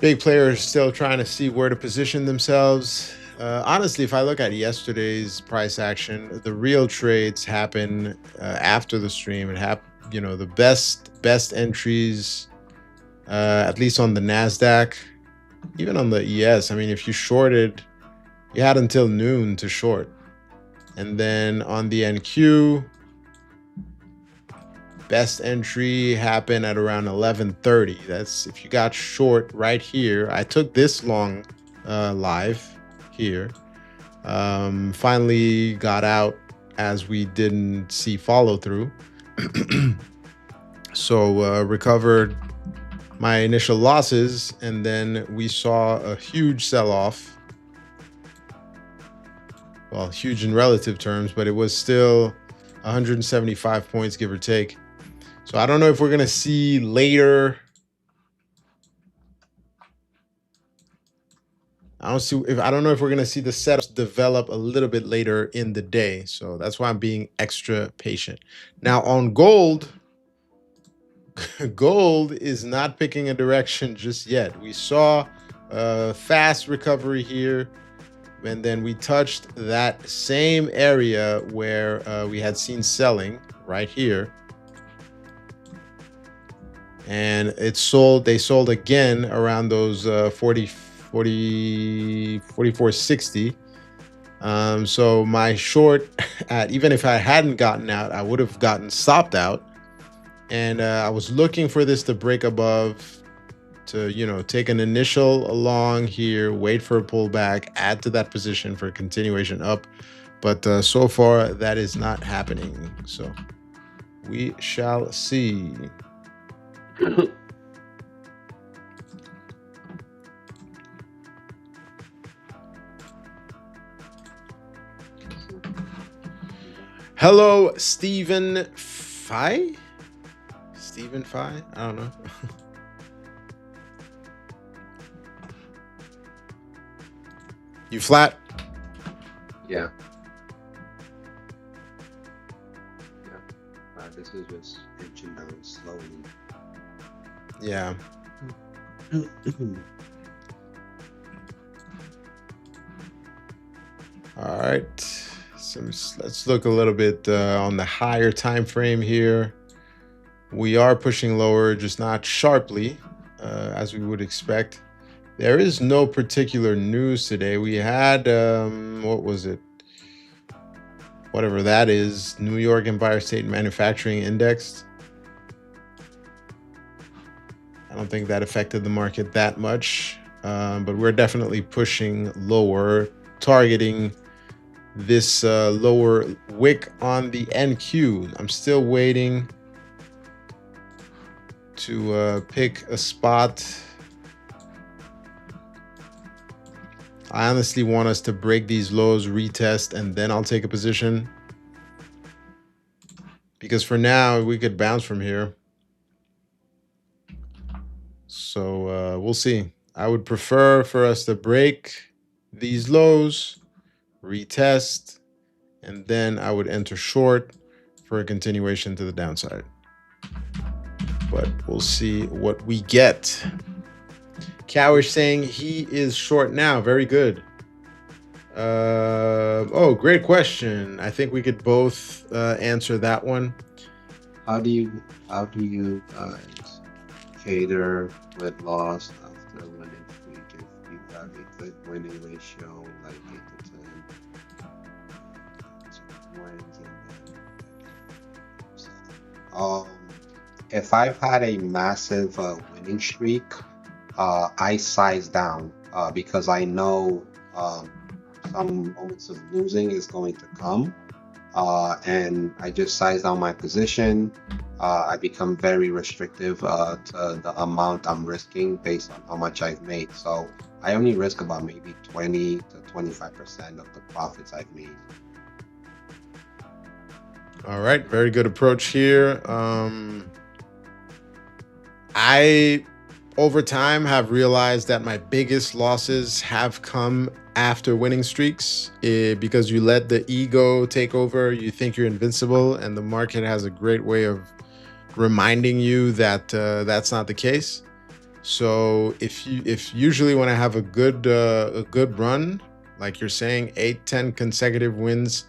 big players still trying to see where to position themselves. Honestly, if I look at yesterday's price action, the real trades happen after the stream. It happened, the best entries, at least on the Nasdaq, even on the ES. I mean, if you shorted, you had until noon to short, and then on the NQ, best entry happened at around 11:30. That's if you got short right here. I took this long live here. Finally got out as we didn't see follow through. So recovered my initial losses, and then we saw a huge sell-off. Well, huge in relative terms, but it was still 175 points, give or take. So I don't know if we're going to see later. I don't know if we're going to see the setups develop a little bit later in the day. So that's why I'm being extra patient. Now on gold, gold is not picking a direction just yet. We saw a fast recovery here, and then we touched that same area where we had seen selling right here, and it sold. They sold again around those 44.60. So my short, at even if I hadn't gotten out, I would have gotten stopped out, and I was looking for this to break above, to take an initial along here, wait for a pullback, add to that position for a continuation up. But so far, that is not happening. So we shall see. Hello, Stephen Phi? Stephen Phi? I don't know. You flat? Yeah. This is just inching down slowly. Yeah. All right. So let's look a little bit on the higher time frame here. We are pushing lower, just not sharply, as we would expect. There is no particular news today. We had, what was it? Whatever that is, New York Empire State Manufacturing Index. I don't think that affected the market that much, but we're definitely pushing lower, targeting this lower wick on the NQ. I'm still waiting to pick a spot. I honestly want us to break these lows, retest, and then I'll take a position. Because for now, we could bounce from here. So we'll see. I would prefer for us to break these lows, retest, and then I would enter short for a continuation to the downside. But we'll see what we get. Cowish saying he is short now. Very good. Oh, great question. I think we could both answer that one. How do you guys cater with loss after winning streak if you have a good winning ratio like 8 to 10? If I've had a massive winning streak, I size down because I know some moments of losing is going to come, and I just size down my position. I become very restrictive to the amount I'm risking based on how much I've made. So I only risk about maybe 20 to 25% of the profits I've made. All right, very good approach here. I, over time, have realized that my biggest losses have come after winning streaks because you let the ego take over. You think you're invincible, and the market has a great way of reminding you that that's not the case. So if usually when I have a good run, like you're saying, 8-10 consecutive wins,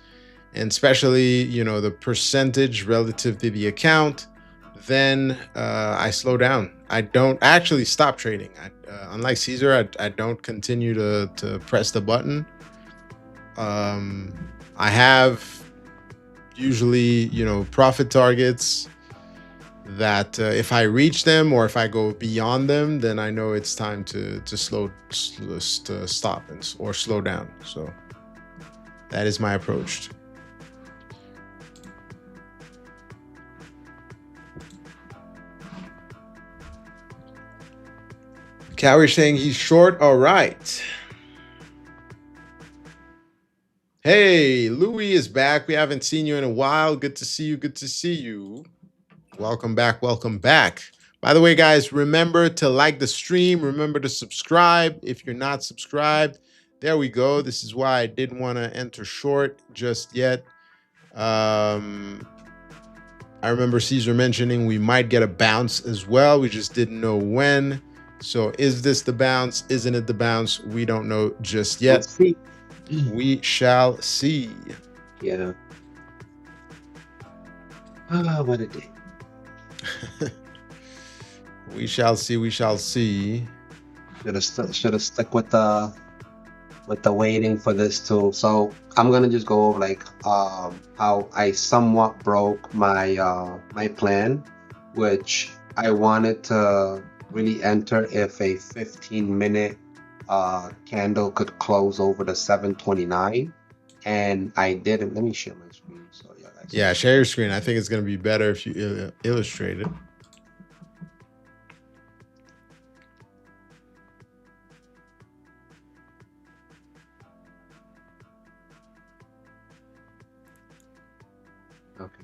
and especially the percentage relative to the account, then I slow down. I don't actually stop trading. Unlike Caesar, I don't continue to press the button. I have usually profit targets that if I reach them or if I go beyond them, then I know it's time to stop or slow down. So that is my approach. Cowish saying he's short. All right. Hey, Louis is back. We haven't seen you in a while. Good to see you. Good to see you. Welcome back. Welcome back. By the way, guys, remember to like the stream. Remember to subscribe if you're not subscribed. There we go. This is why I didn't want to enter short just yet. I remember Caesar mentioning we might get a bounce as well. We just didn't know when. So is this the bounce? Isn't it the bounce? We don't know just We'll yet. see. We shall see. Yeah. Ah, what a day. We shall see. We shall see. Should have stuck with the waiting for this too. So I'm gonna just go over like how I somewhat broke my my plan, which I wanted to really enter if a 15-minute candle could close over the 729, and I didn't. Let me share my screen so yeah guys. Yeah, share your screen. I think it's going to be better if you illustrate it. Okay.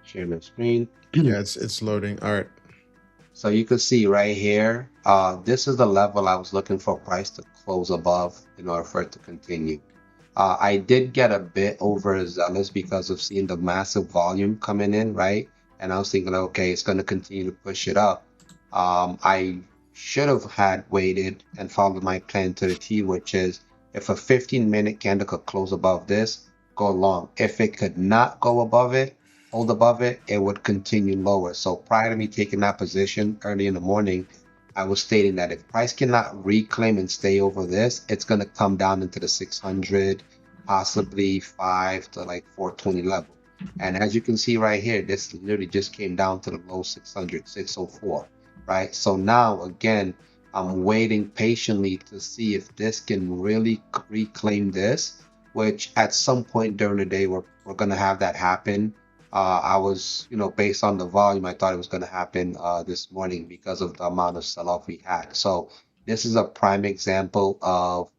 Share my screen. Yeah, it's loading. All right. So you can see right here, this is the level I was looking for price to close above in order for it to continue. I did get a bit overzealous because of seeing the massive volume coming in, right? And I was thinking, okay, it's going to continue to push it up. I should have had waited and followed my plan to the T, which is if a 15-minute candle could close above this, go long. If it could not go above it, hold above it, it would continue lower. So prior to me taking that position early in the morning, I was stating that if price cannot reclaim and stay over this, it's going to come down into the 600, possibly 5 to like 420 level. And as you can see right here, this literally just came down to the low 600, 604, right? So now again, I'm waiting patiently to see if this can really reclaim this, which at some point during the day, we're going to have that happen. I was, based on the volume, I thought it was going to happen this morning because of the amount of sell-off we had. So this is a prime example of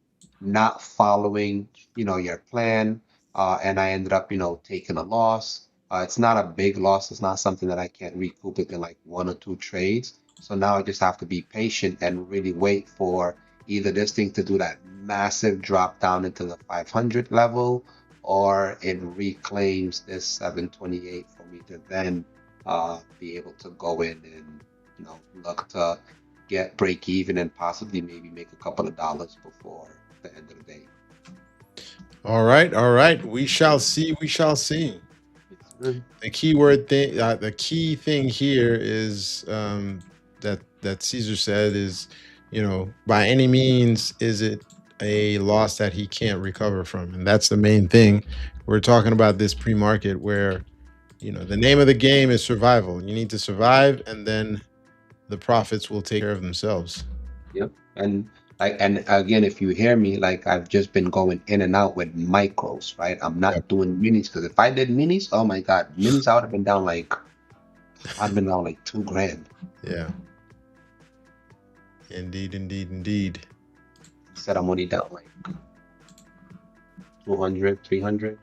not following, your plan, and I ended up, taking a loss. It's not a big loss. It's not something that I can't recoup it in like 1 or 2 trades. So now I just have to be patient and really wait for either this thing to do that massive drop down into the 500 level, or it reclaims this 728 for me to then be able to go in and look to get break even and possibly maybe make a couple of dollars before the end of the day. All right. All right. We shall see. We shall see. The keyword thing, the key thing here is that Caesar said is, by any means, is it a loss that he can't recover from, and that's the main thing. We're talking about this pre-market where, the name of the game is survival. You need to survive, and then the profits will take care of themselves. Yep. And again, if you hear me, like I've just been going in and out with micros, right? I'm Yep. not doing minis because if I did minis, oh my God, minis I would have been down like I'd been down like 2 grand. Yeah. Indeed, indeed, indeed. Said I'm only down like 200, 300.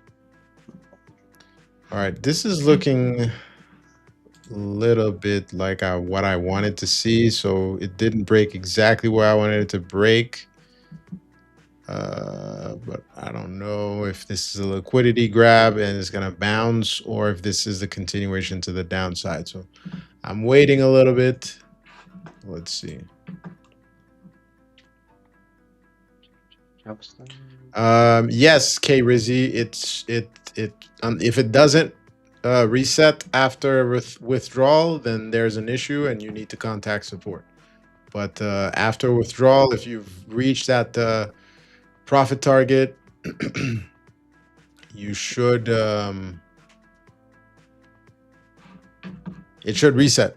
All right. This is looking little bit like what I wanted to see. So it didn't break exactly where I wanted it to break. But I don't know if this is a liquidity grab and it's going to bounce or if this is the continuation to the downside. So I'm waiting a little bit. Let's see. Yes, K Rizzy, if it doesn't reset after withdrawal, then there's an issue and you need to contact support. But after withdrawal, if you've reached that profit target, you should it should reset.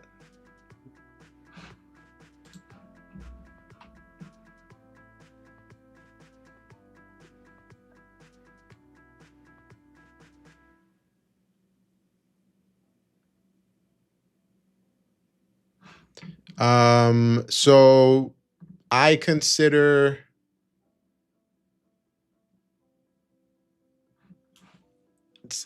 So I consider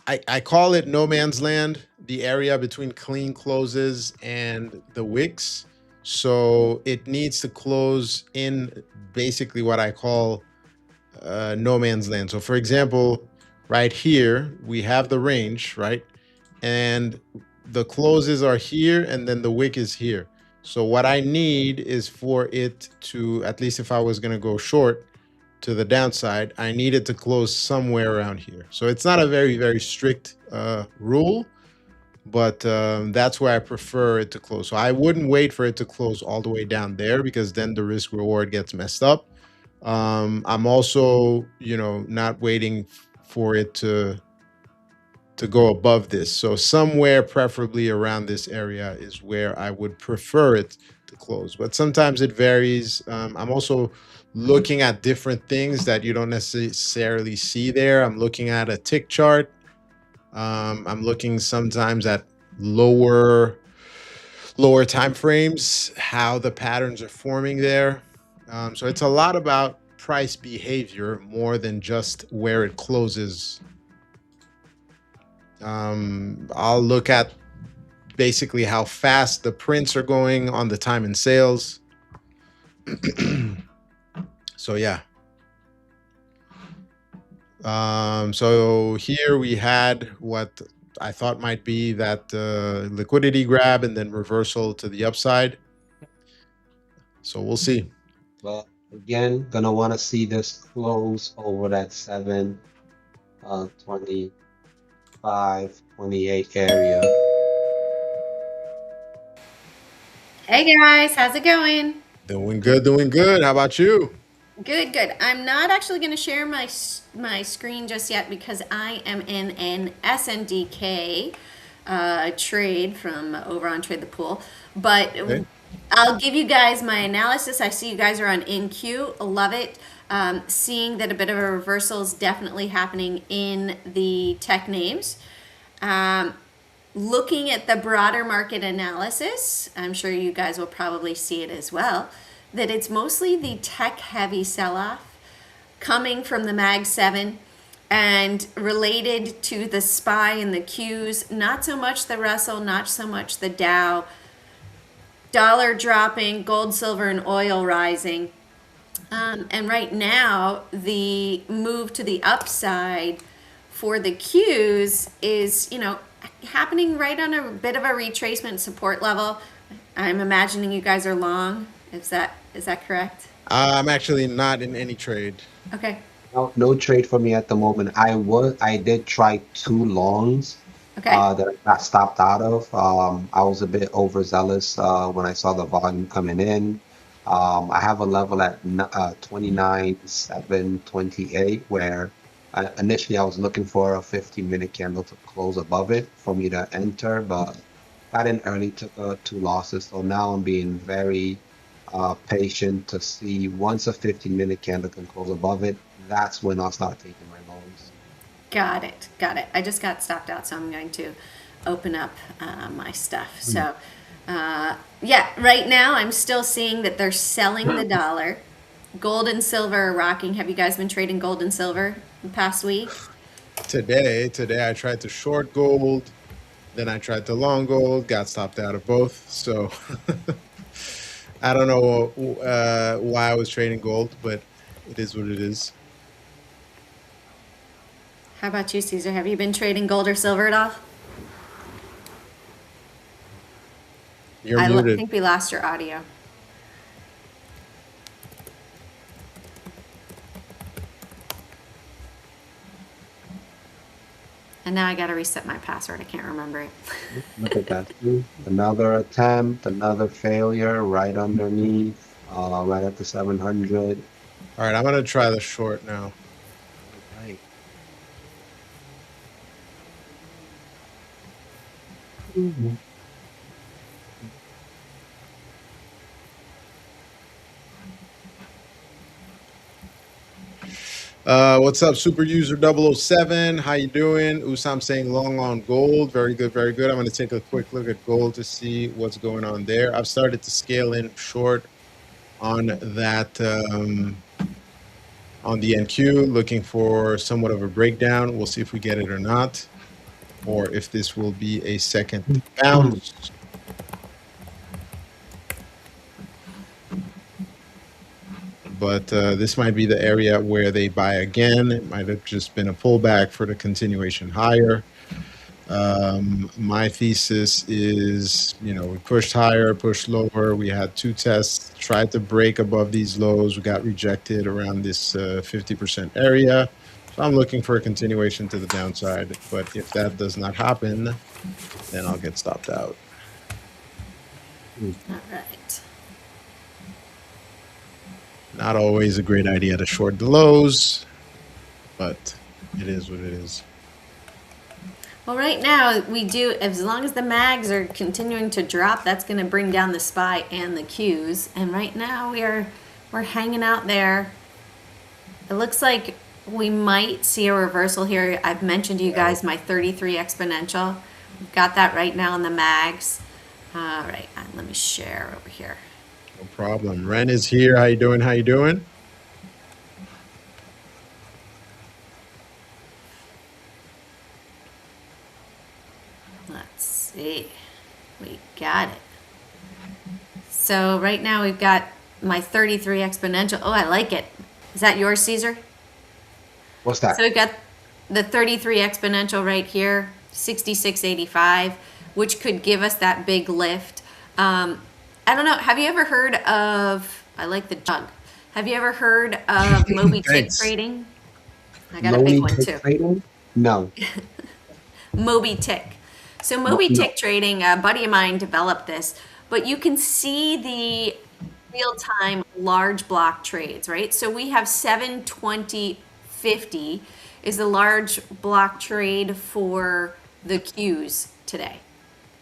I call it no man's land, the area between clean closes and the wicks. So it needs to close in basically what I call no man's land. So for example, right here, we have the range, right? And the closes are here and then the wick is here. So what I need is for it to, at least if I was going to go short to the downside, I need it to close somewhere around here. So it's not a very, very strict rule, but that's where I prefer it to close. So I wouldn't wait for it to close all the way down there because then the risk reward gets messed up. I'm also, not waiting for it to go above this. So somewhere preferably around this area is where I would prefer it to close. But sometimes it varies. I'm also looking at different things that you don't necessarily see there. I'm looking at a tick chart. I'm looking sometimes at lower time frames, how the patterns are forming there. So it's a lot about price behavior more than just where it closes. I'll look at basically how fast the prints are going on the time and sales. So yeah. So here we had what I thought might be that liquidity grab and then reversal to the upside. So we'll see. But again, gonna want to see this close over that 725, 28 area. Hey guys, how's it going? Doing good, doing good. How about you? Good, good. I'm not actually going to share my screen just yet because I am in an SNDK trade from over on Trade the Pool. But Okay. I'll give you guys my analysis. I see you guys are on InQ. Love it. Seeing that a bit of a reversal is definitely happening in the tech names. Looking at the broader market analysis, I'm sure you guys will probably see it as well, that it's mostly the tech heavy sell-off coming from the Mag 7 and related to the SPY and the Qs, not so much the Russell, not so much the Dow. Dollar dropping, gold, silver, and oil rising. And right now, the move to the upside for the Qs is, happening right on a bit of a retracement support level. I'm imagining you guys are long. Is that correct? I'm actually not in any trade. Okay. No trade for me at the moment. I did try two longs Okay. that I got stopped out of. I was a bit overzealous when I saw the volume coming in. I have a level at 29,728 where initially I was looking for a 15-minute candle to close above it for me to enter, but got in early, took two losses. So now I'm being very patient to see once a 15-minute candle can close above it, that's when I'll start taking my longs. Got it. Got it. I just got stopped out, so I'm going to open up my stuff. So, yeah, right now I'm still seeing that they're selling the dollar. Gold and silver are rocking. Have you guys been trading gold and silver the past week? Today I tried to short gold, then I tried to long gold, got stopped out of both. So I don't know why I was trading gold, but it is what it is. How about you, Caesar? Have you been trading gold or silver at all? You're I muted. think we lost your audio. And now I got to reset my password. I can't remember it. Look at that. Another attempt, another failure right underneath, right at the 700. All right, I'm gonna try the short now. Right. What's up, super user 007? How you doing? Usam saying long on gold. Very good, very good. I'm going to take a quick look at gold to see what's going on there. I've started to scale in short on that on the NQ, looking for somewhat of a breakdown. We'll see if we get it or not. or if this will be a second bounce. But this might be the area where they buy again. It might have just been a pullback for the continuation higher. My thesis is, you know, we pushed higher, pushed lower. We had two tests, tried to break above these lows. We got rejected around this 50% area. So I'm looking for a continuation to the downside. But if that does not happen, then I'll get stopped out. All right. Not always a great idea to short the lows, but it is what it is. Well, right now we do, as long as the mags are continuing to drop, that's going to bring down the SPY and the Qs. And right now we're hanging out there. It looks like we might see a reversal here. I've mentioned to you guys my 33 exponential. We've got that right now in the mags. All right, let me share over here. No problem. Ren is here. How you doing? How you doing? Let's see. We got it. So right now we've got my 33 exponential. Oh, I like it. Is that yours, Caesar? What's that? So we've got the 33 exponential right here, 66.85, which could give us that big lift. I don't know. Have you ever heard of, I like the jug. Have you ever heard of Moby Tick trading? I got a big one too. Trading? No. Moby Tick. So Moby Tick trading, a buddy of mine developed this, but you can see the real-time large block trades, right? So we have 720.50 is the large block trade for the Qs today,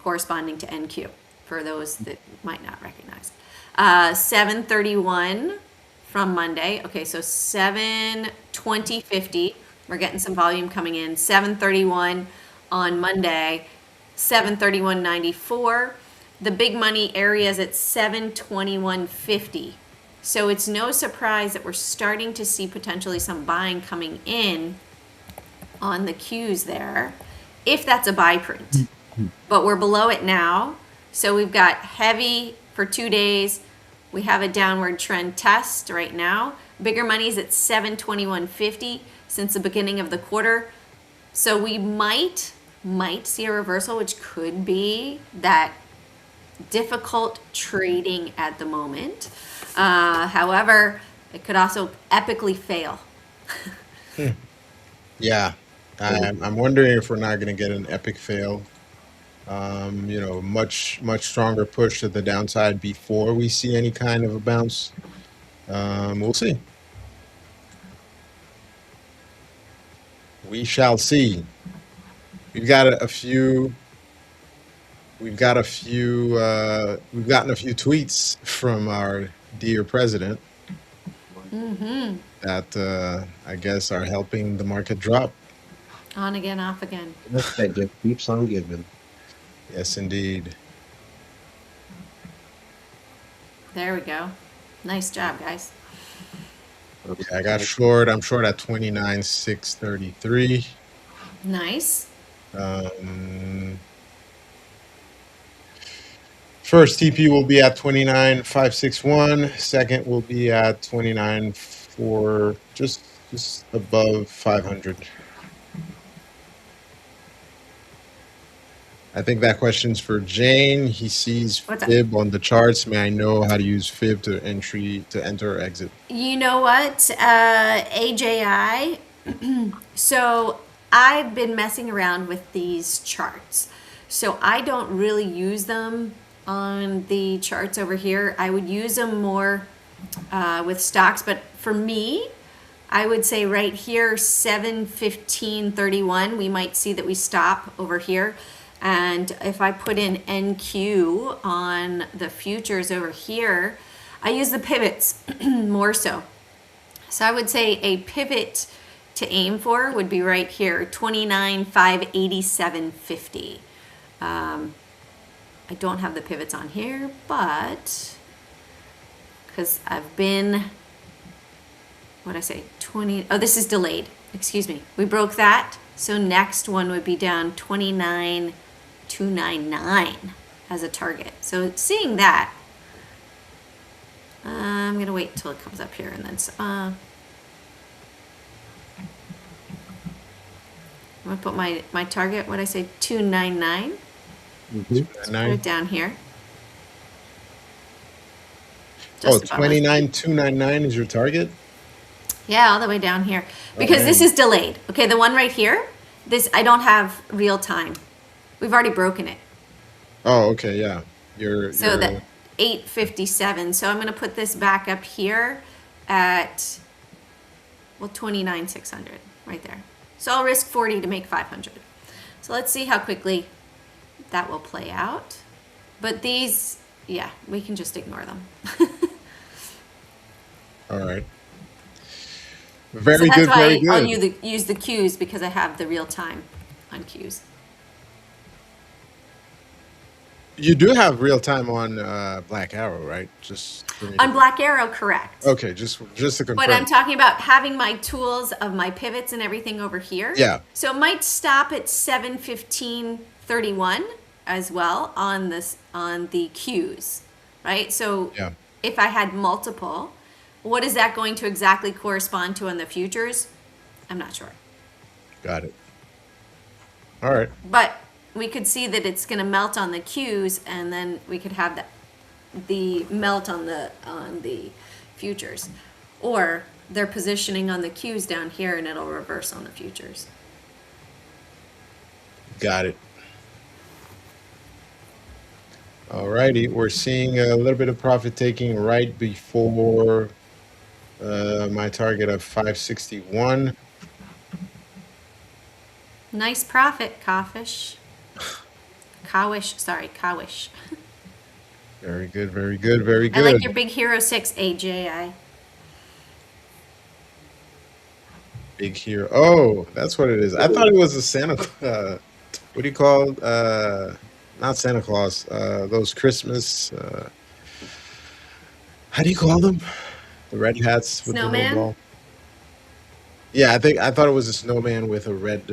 corresponding to NQ, for those that might not recognize. 731 from Monday. Okay, so 720.50. We're getting some volume coming in. 731 on Monday. 731.94. The big money area is at 721.50. So it's no surprise that we're starting to see potentially some buying coming in on the Qs there, if that's a buy print. But we're below it now. So we've got heavy for 2 days. We have a downward trend test right now. Bigger money's at 721.50 since the beginning of the quarter. So we might see a reversal, which could be that difficult trading at the moment. However, it could also epically fail. Yeah, I'm wondering if we're not going to get an epic fail. You know, much stronger push to the downside before we see any kind of a bounce. We'll see. We shall see. We've gotten a few tweets from our dear president that I guess are helping the market drop. On again, off again. That just keeps on giving. Yes, indeed. There we go. Nice job, guys. Yeah, I got short. I'm short at 29,633. Nice. First TP will be at 29,561. Second will be at 29,4, just above 500. I think that question's for Jane. He sees fib on the charts. May I know how to use fib to enter or exit? You know what, AJI? So I've been messing around with these charts. So I don't really use them on the charts over here. I would use them more with stocks, but for me, I would say right here, 7:15:31, we might see that we stop over here. And if I put in NQ on the futures over here, I use the pivots more so. So I would say a pivot to aim for would be right here, 29,587.50. I don't have the pivots on here, but because I've been, what'd I say, 20, oh, this is delayed, excuse me. We broke that, So next one would be down 29,299 as a target. So seeing that, I'm gonna wait until it comes up here and then I'm gonna put my target, what I say, 299. Put it down here. Oh, Just above us. 29,299 is your target? Yeah, all the way down here. Because this is delayed. Okay, the one right here, this I don't have real time. We've already broken it. Oh, okay, yeah. So that 857. So I'm going to put this back up here at, well, 29,600 right there. So I'll risk 40 to make 500. So let's see how quickly that will play out. But these, yeah, we can just ignore them. All right. So Very that's good, very why I'll good. use the cues, because I have the real time on cues. You do have real time on Black Arrow, right? Just for me to- On Black Arrow, correct. Okay, just to confirm. But I'm talking about having my tools of my pivots and everything over here. Yeah. So it might stop at 7:15:31 as well on the cues, right? So Yeah. if I had multiple, what is that going to exactly correspond to on the futures? I'm not sure. Got it. All right. But we could see that it's going to melt on the cues, and then we could have the melt on the futures, or they're positioning on the cues down here, and it'll reverse on the futures. Got it. All righty. We're seeing a little bit of profit taking right before my target of 561. Nice profit, Kawish. Kawish. Very good, very good, very I good. like your big Hero 6 AJI. Big hero. Oh, that's what it is. I thought it was a Santa. What do you call? Not Santa Claus. Those Christmas. How do you call them? The red hats with Snowman? the little ball. Yeah, I thought it was a snowman with a red.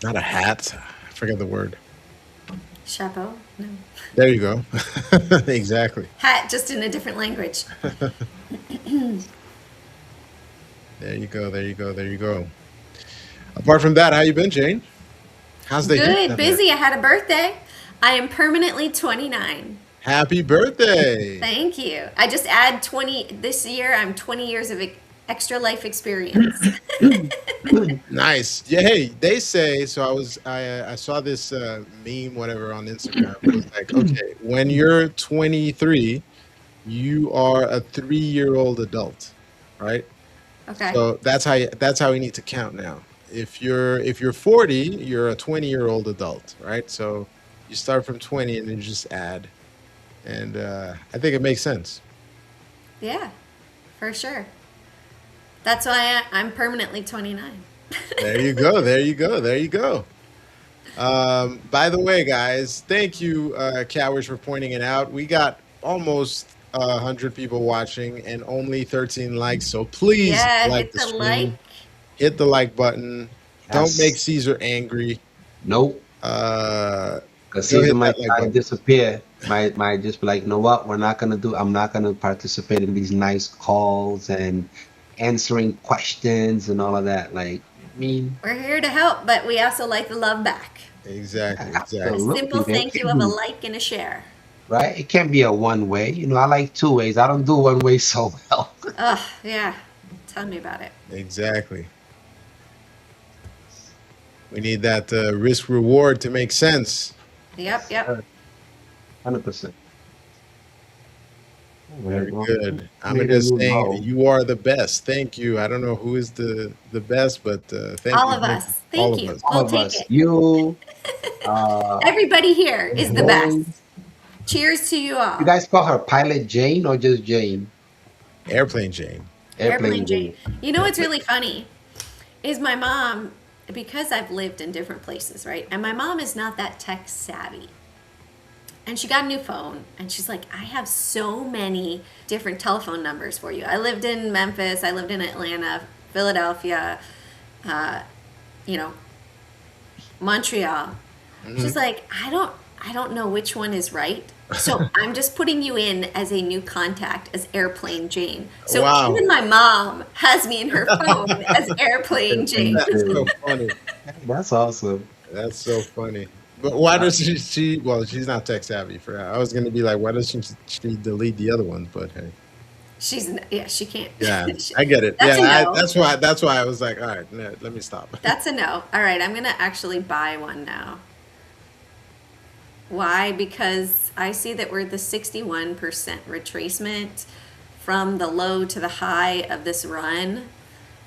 Not a hat. I forget the word. Chapeau? No. There you go. Exactly. Hat, just in a different language. There you go. There you go. There you go. Apart from that, how you been, Jane? How's the heat Good, down busy. there? I had a birthday. I am permanently 29. Happy birthday! Thank you. I just add 20 this year. I'm 20 years of extra life experience. Nice. Yeah. Hey, they say so. I saw this meme, whatever, on Instagram. It was like, okay, when you're 23, you are a 3-year-old adult, right? Okay. So that's how you need to count now. If you're 40, you're a 20-year-old adult, right? So you start from 20 and then you just add, and I think it makes sense. Yeah, for sure. That's why I'm permanently 29. There you go. There you go. There you go. By the way, guys, thank you, Cowish, for pointing it out. We got almost 100 people watching and only 13 likes. So please Yeah, like hit the the stream. like. Hit the like button. Don't Yes. make Caesar angry. Nope. Go Because hit Caesar that might like button. disappear. Might just be like, you know what? I'm not gonna participate in these nice calls and answering questions and all of that. Like, I mean, We're here to help, but we also like the love back. Exactly. A absolutely, simple man. thank you of a like and a share. Right? It can't be a one way. You know, I like two ways. I don't do one way so well. Ugh, yeah. Tell me about it. Exactly. We need that risk reward to make sense. Yep. 100%. Very Well, good. I'm maybe just you saying know. you are the best. Thank you. I don't know who is the best, but thank All you. of us. All Thank of you. us. All We'll of take us. it. You, Everybody here is the Jane. best. Cheers to you all. You guys call her Pilot Jane or just Jane? Airplane Jane. Airplane Jane. You know what's really funny is my mom, because I've lived in different places, right? And my mom is not that tech savvy. And she got a new phone, and she's like, I have so many different telephone numbers for you. I lived in Memphis, I lived in Atlanta Philadelphia, you know, Montreal. She's like, I don't know which one is right. So I'm just putting you in as a new contact as Airplane Jane. So Wow. even my mom has me in her phone as Airplane Jane. That's so funny. That's awesome. That's so funny. But why does she well, she's not tech savvy for that. I was gonna be like, why doesn't she delete the other ones? But hey. Yeah, she can't. Yeah, I get it. That's Yeah, a no. that's why I was like, all right, no, let me stop. That's a no. All right, I'm gonna actually buy one now. Why? Because I see that we're the 61% retracement from the low to the high of this run.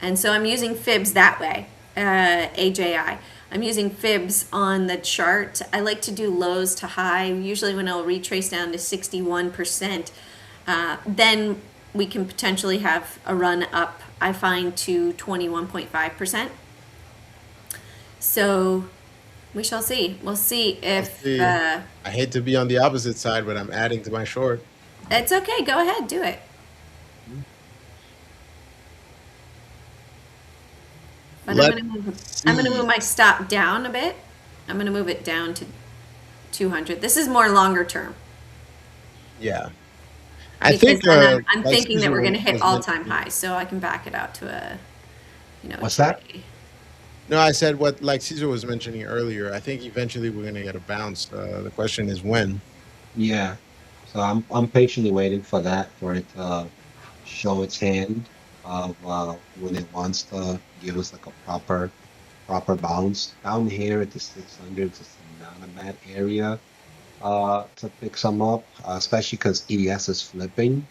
And so I'm using fibs that way, AJI. I'm using fibs on the chart. I like to do lows to high. Usually when I'll retrace down to 61%, then we can potentially have a run up, I find, to 21.5%. So we shall see. We'll see if See, I hate to be on the opposite side, but I'm adding to my short. it's okay. Go ahead, do it. But Let's I'm gonna see. move my stop down a bit. I'm gonna move it down to 200. This is more longer term Yeah, I because think then I'm like thinking that Caesar we're gonna hit was all-time mentioning. highs, so I can back it out to a, What's that? trade. No, I said what like Caesar was mentioning earlier. I think eventually we're gonna get a bounce. The question is when. Yeah. So I'm patiently waiting for that for it to show its hand of when it wants to give us like a proper bounce. Down here at the 600s, it's not a bad area to pick some up, especially because ES is flipping.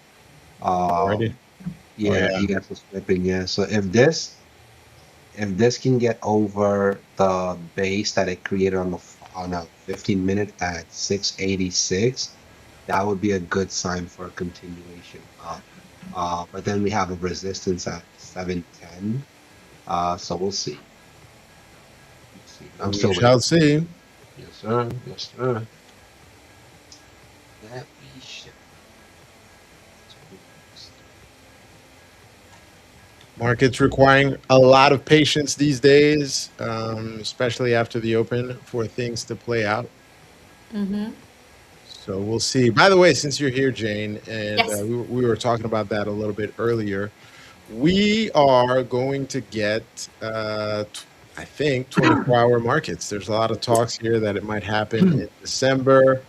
Already? Um, Oh yeah, yeah. ES is flipping. Yeah. So if this can get over the base that it created on a 15 minute at 686, that would be a good sign for a continuation up. But then we have a resistance at 710. So we'll see. We'll see. I'm We still shall waiting. see. Yes, sir. Yes, sir. That we shall. Markets requiring a lot of patience these days, especially after the open, for things to play out. Mm-hmm. So we'll see. By the way, since you're here, Jane, and Yes. we were talking about that a little bit earlier, we are going to get, I think, 24-hour markets. There's a lot of talks here that it might happen in December.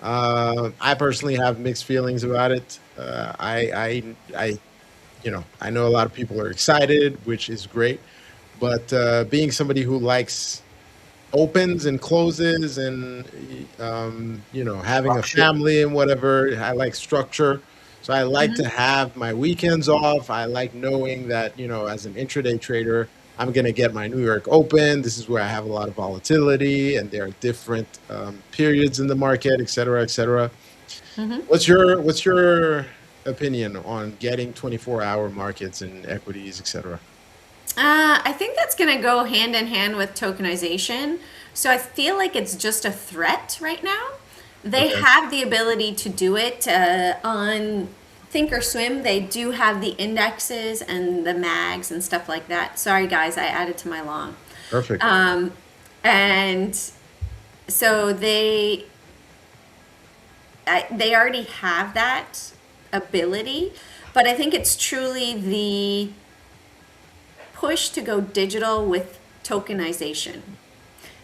I personally have mixed feelings about it. I know a lot of people are excited, which is great. But being somebody who likes opens and closes and having a Structure. family and whatever, I like structure. So I like Mm-hmm. to have my weekends off. I like knowing that, as an intraday trader, I'm going to get my New York Open. This is where I have a lot of volatility and there are different periods in the market, et cetera, et cetera. Mm-hmm. What's your opinion on getting 24-hour markets and equities, et cetera? I think that's going to go hand in hand with tokenization. So I feel like it's just a threat right now. They Okay. have the ability to do it on Thinkorswim. They do have the indexes and the mags and stuff like that. Sorry, guys, I added to my long. Perfect. And so they already have that ability, but I think it's truly the push to go digital with tokenization.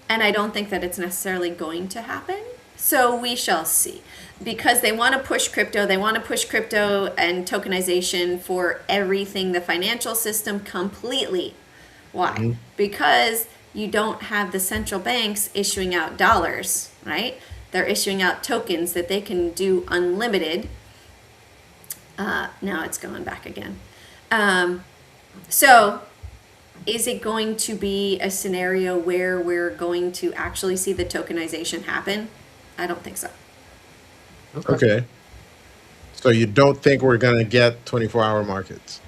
And I don't think that it's necessarily going to happen. So we shall see. Because they want to push crypto, and tokenization for everything, the financial system completely. Why? Hmm. Because you don't have the central banks issuing out dollars, right? They're issuing out tokens that they can do unlimited. Now it's going back again. So is it going to be a scenario where we're going to actually see the tokenization happen? I don't think so. Okay. Okay. So you don't think we're going to get 24-hour markets?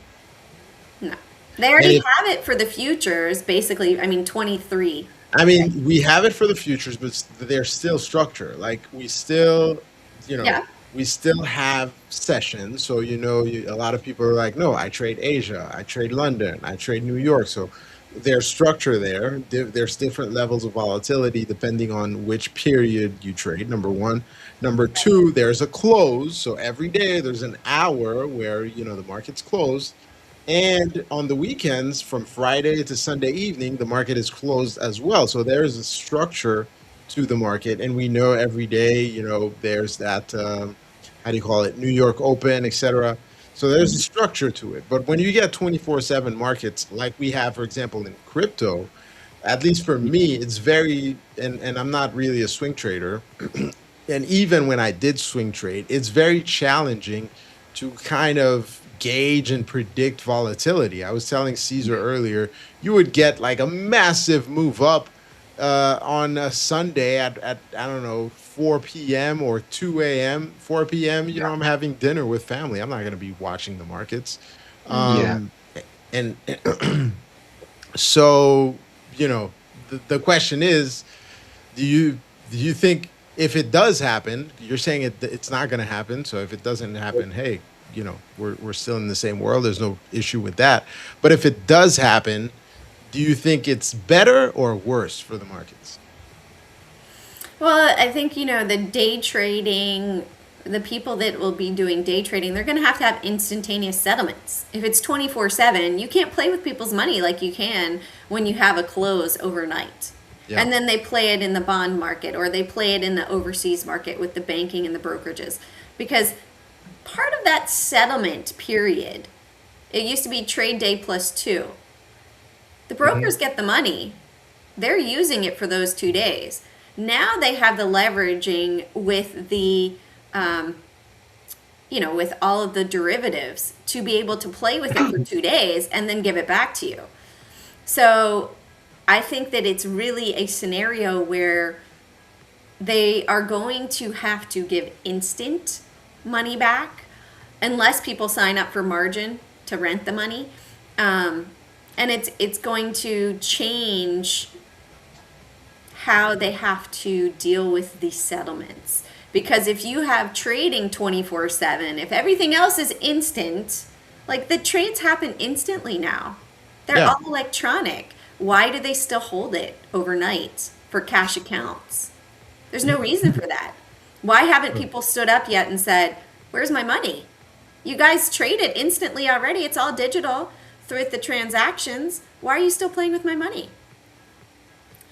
No. They And already if, have it for the futures, basically. I mean, 23. I mean, we have it for the futures, but they're still structure. Like we still, you know, Yeah. we still have sessions. So, a lot of people are like, no, I trade Asia, I trade London, I trade New York. So there's structure there. There's different levels of volatility depending on which period you trade, number one. Number two, there's a close. So every day there's an hour where, the market's closed. And on the weekends, from Friday to Sunday evening, the market is closed as well. So there's a structure to the market. And we know every day, there's that, how do you call it, New York Open, etc. So there's a structure to it. But when you get 24/7 markets like we have, for example, in crypto, at least for me, it's very, and I'm not really a swing trader. And even when I did swing trade, it's very challenging to kind of gauge and predict volatility. I was telling Caesar earlier, you would get like a massive move up on a Sunday at I don't know 4 p.m. or 2 a.m. 4 p.m. Yeah. I'm having dinner with family. I'm not going to be watching the markets. Yeah. Um, and so the question is, do you think if it does happen, you're saying it's not going to happen. So if it doesn't happen, hey, we're still in the same world. There's no issue with that. But if it does happen, do you think it's better or worse for the markets? Well, I think, the day trading, the people that will be doing day trading, they're going to have instantaneous settlements. If it's 24/7, you can't play with people's money like you can when you have a close overnight. Yeah. And then they play it in the bond market or they play it in the overseas market with the banking and the brokerages. Because part of that settlement period, it used to be trade day plus two. The brokers get the money, they're using it for those 2 days. Now they have the leveraging with the, with all of the derivatives to be able to play with it for 2 days and then give it back to you. So I think that it's really a scenario where they are going to have to give instant money back unless people sign up for margin to rent the money. And it's going to change how they have to deal with the settlements. Because if you have trading 24/7, if everything else is instant, like the trades happen instantly now. They're Yeah. all electronic. Why do they still hold it overnight for cash accounts? There's no reason for that. Why haven't people stood up yet and said, "Where's my money? You guys trade it instantly already. It's all digital through the transactions. Why are you still playing with my money?"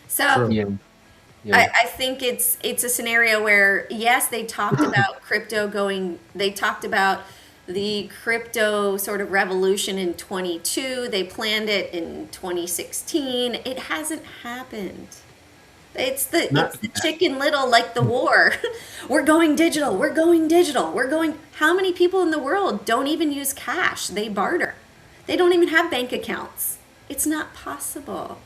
So True. Yeah. Yeah. I think it's a scenario where yes, they talked about crypto going. They talked about the crypto sort of revolution in 22. They planned it in 2016. It hasn't happened. Not, It's the chicken little like the war. We're going digital. We're going digital. We're going. How many people in the world don't even use cash? They barter. They don't even have bank accounts. It's not possible.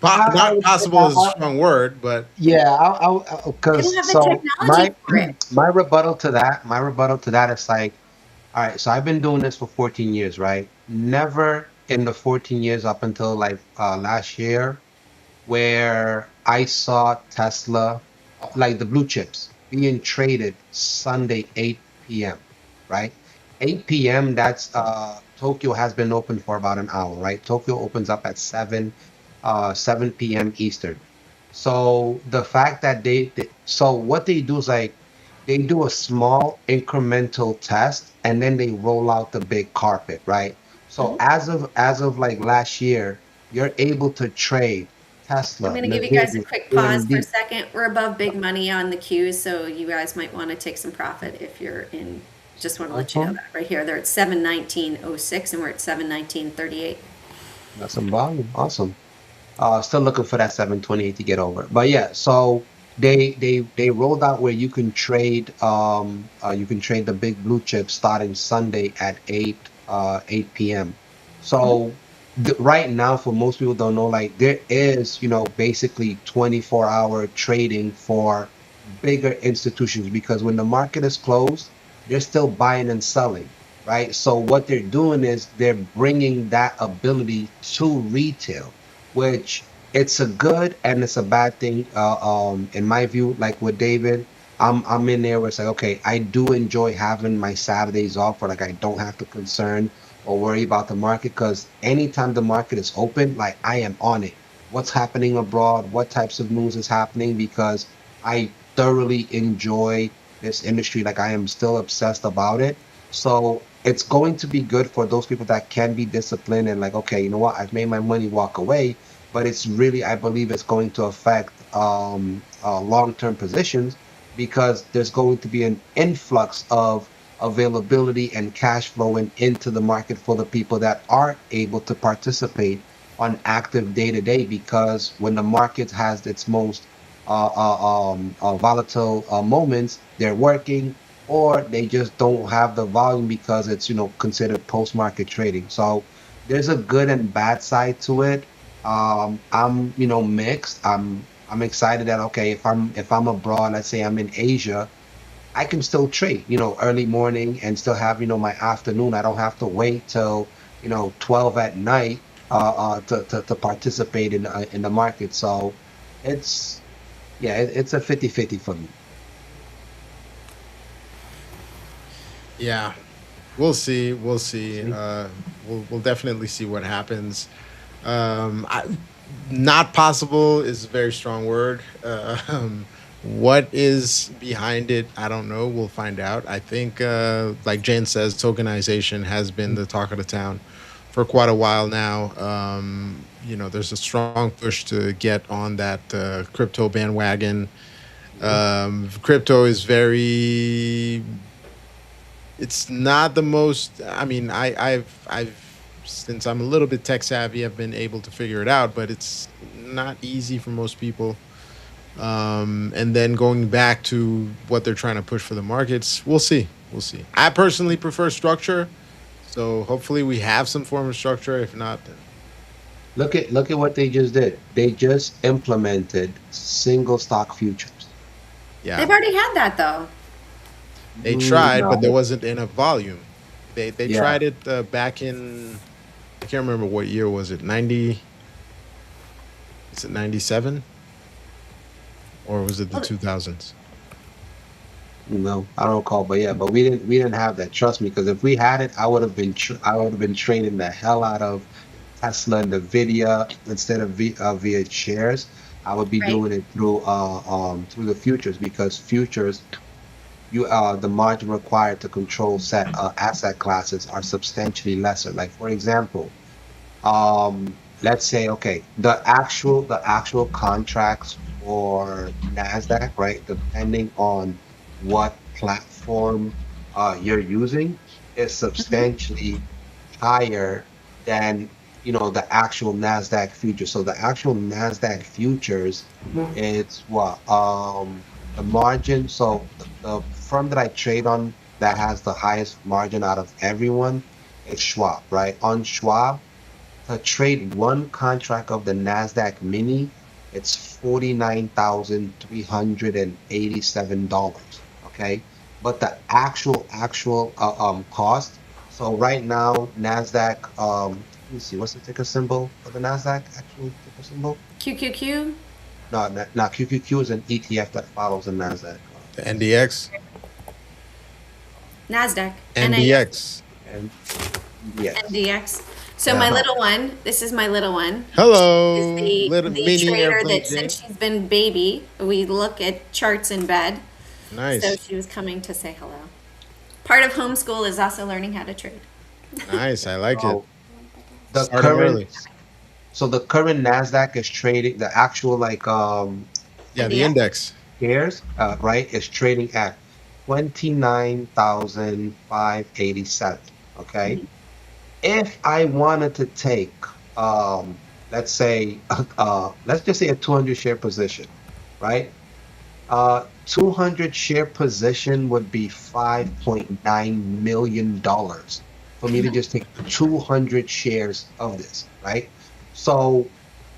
I Not would say, possible is a strong word, but yeah, They don't because have the so technology for it. my rebuttal to that is like, all right, so I've been doing this for 14 years, right? Never in the 14 years up until like last year where I saw Tesla, like the blue chips, being traded Sunday 8 p.m., right? 8 p.m., that's Tokyo has been open for about an hour, right? Tokyo opens up at 7 p.m. Eastern. So the fact that so what they do is like they do a small incremental test and then they roll out the big carpet, right? So Mhm. as of like last year, you're able to trade I'm Tesla, going to give you guys a Nvidia, quick pause for a AMD. second. We're above big money on the cues, so you guys might want to take some profit if you're in. Just want to let you know Mhm. that right here. They're at 719.06 and we're at 719.38. That's some volume. Awesome. Still looking for that 728 to get over. But yeah, so they rolled out where you can trade the big blue chips starting Sunday at 8 p.m. So right now for most people don't know, like there is, basically 24-hour trading for bigger institutions because when the market is closed, they're still buying and selling, right? So what they're doing is they're bringing that ability to retail, which it's a good and it's a bad thing. In my view, like with David, I'm in there where it's like, okay, I do enjoy having my Saturdays off where like I don't have to concern or worry about the market because anytime the market is open, like I am on it. What's happening abroad, what types of news is happening, because I thoroughly enjoy this industry. Like I am still obsessed about it. So it's going to be good for those people that can be disciplined and like, okay, you know what, I've made my money, walk away, but it's really, I believe it's going to affect long-term positions because there's going to be an influx of availability and cash flowing into the market for the people that are able to participate on active day to day. Because when the market has its most volatile moments, they're working or they just don't have the volume because it's considered post-market trading. So there's a good and bad side to it. I'm mixed. I'm excited that okay, if I'm abroad, let's say I'm in Asia, I can still trade, early morning and still have, my afternoon. I don't have to wait till, 12 at night to participate in the market. So it's yeah, it's a 50-50 for me. Yeah, we'll see. We'll see. See? We'll definitely see what happens. I, not possible is a very strong word. What is behind it? I don't know. We'll find out. I think, like Jane says, tokenization has been the talk of the town for quite a while now. There's a strong push to get on that crypto bandwagon. Mhm. Crypto is very, it's not the most. I mean, I've since I'm a little bit tech savvy, I've been able to figure it out, but it's not easy for most people. And then going back to what they're trying to push for the markets, we'll see. We'll see. I personally prefer structure, so hopefully we have some form of structure. If not, then Look at what they just did. They just implemented single stock futures. yeah, They've already had that though. they tried, but there No, wasn't enough volume. They yeah, tried it back in, I can't remember what year was it. 90, is it 97 or was it the Well, 2000s? no, I don't recall, but yeah, but we didn't have that. Trust me, because if we had it, I would have been trading the hell out of Tesla and Nvidia instead of via shares. I would be right. doing it through the futures because futures, the margin required to control set asset classes are substantially lesser. Like for example, let's say okay, the actual contracts for Nasdaq, right, depending on what platform you're using, is substantially higher than the actual Nasdaq futures. So the actual Nasdaq futures, it's what the margin. So the firm that I trade on that has the highest margin out of everyone is Schwab, right? On Schwab, to trade one contract of the Nasdaq Mini, it's $49,387. Okay, but the actual cost. So right now, Nasdaq. Let me see. What's the ticker symbol for the Nasdaq? Actual ticker symbol? QQQ, No, no. QQQ is an ETF that follows the Nasdaq. The NDX, NASDAQ, NDX. And yes. NDX. So my Yeah. Uh-huh. little one, this is my little one. Is Hello, the little the mini trader airplane that Jane. since she's been baby, we look at charts in bed. So Nice, she was coming to say hello. Part of homeschool is also learning how to trade. nice. I like it. So the Starting current early. So the current Nasdaq is trading the actual Yeah, the NDX. index. shares, right, is trading at 29,587. Okay. If I wanted to take let's say let's just say a 200 share position, right? 200 share position would be $5.9 million for me to just take 200 shares of this, right? So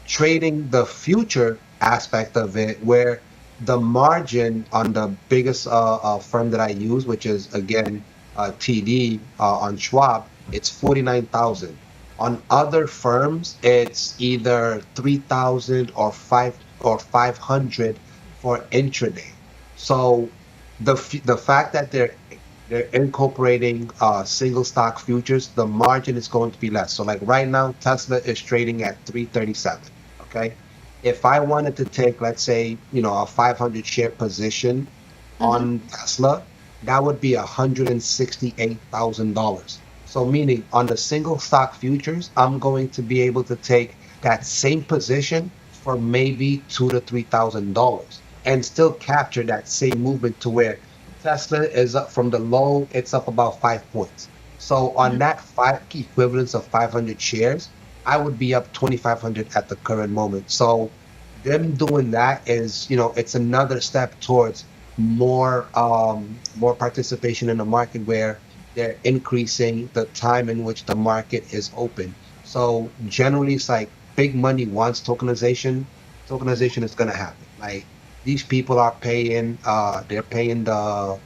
trading the future aspect of it, where the margin on the biggest firm that I use, which is again TD on Schwab, it's 49,000. On other firms, it's either 3,000 or 500 for intraday. So the fact that they're incorporating single stock futures, the margin is going to be less. So like right now, Tesla is trading at 337. Okay. If I wanted to take, let's say, a 500 share position Mm-hmm. on Tesla, that would be $168,000. So meaning on the single stock futures, I'm going to be able to take that same position for maybe $2,000 to $3,000 and still capture that same movement to where Tesla is up from the low, it's up about 5 points. So on that five equivalents of 500 shares, I would be up 2,500 at the current moment. So them doing that is, it's another step towards more participation in the market where they're increasing the time in which the market is open. So generally, it's like big money wants tokenization. Tokenization is going to happen. Like these people are paying, they're paying the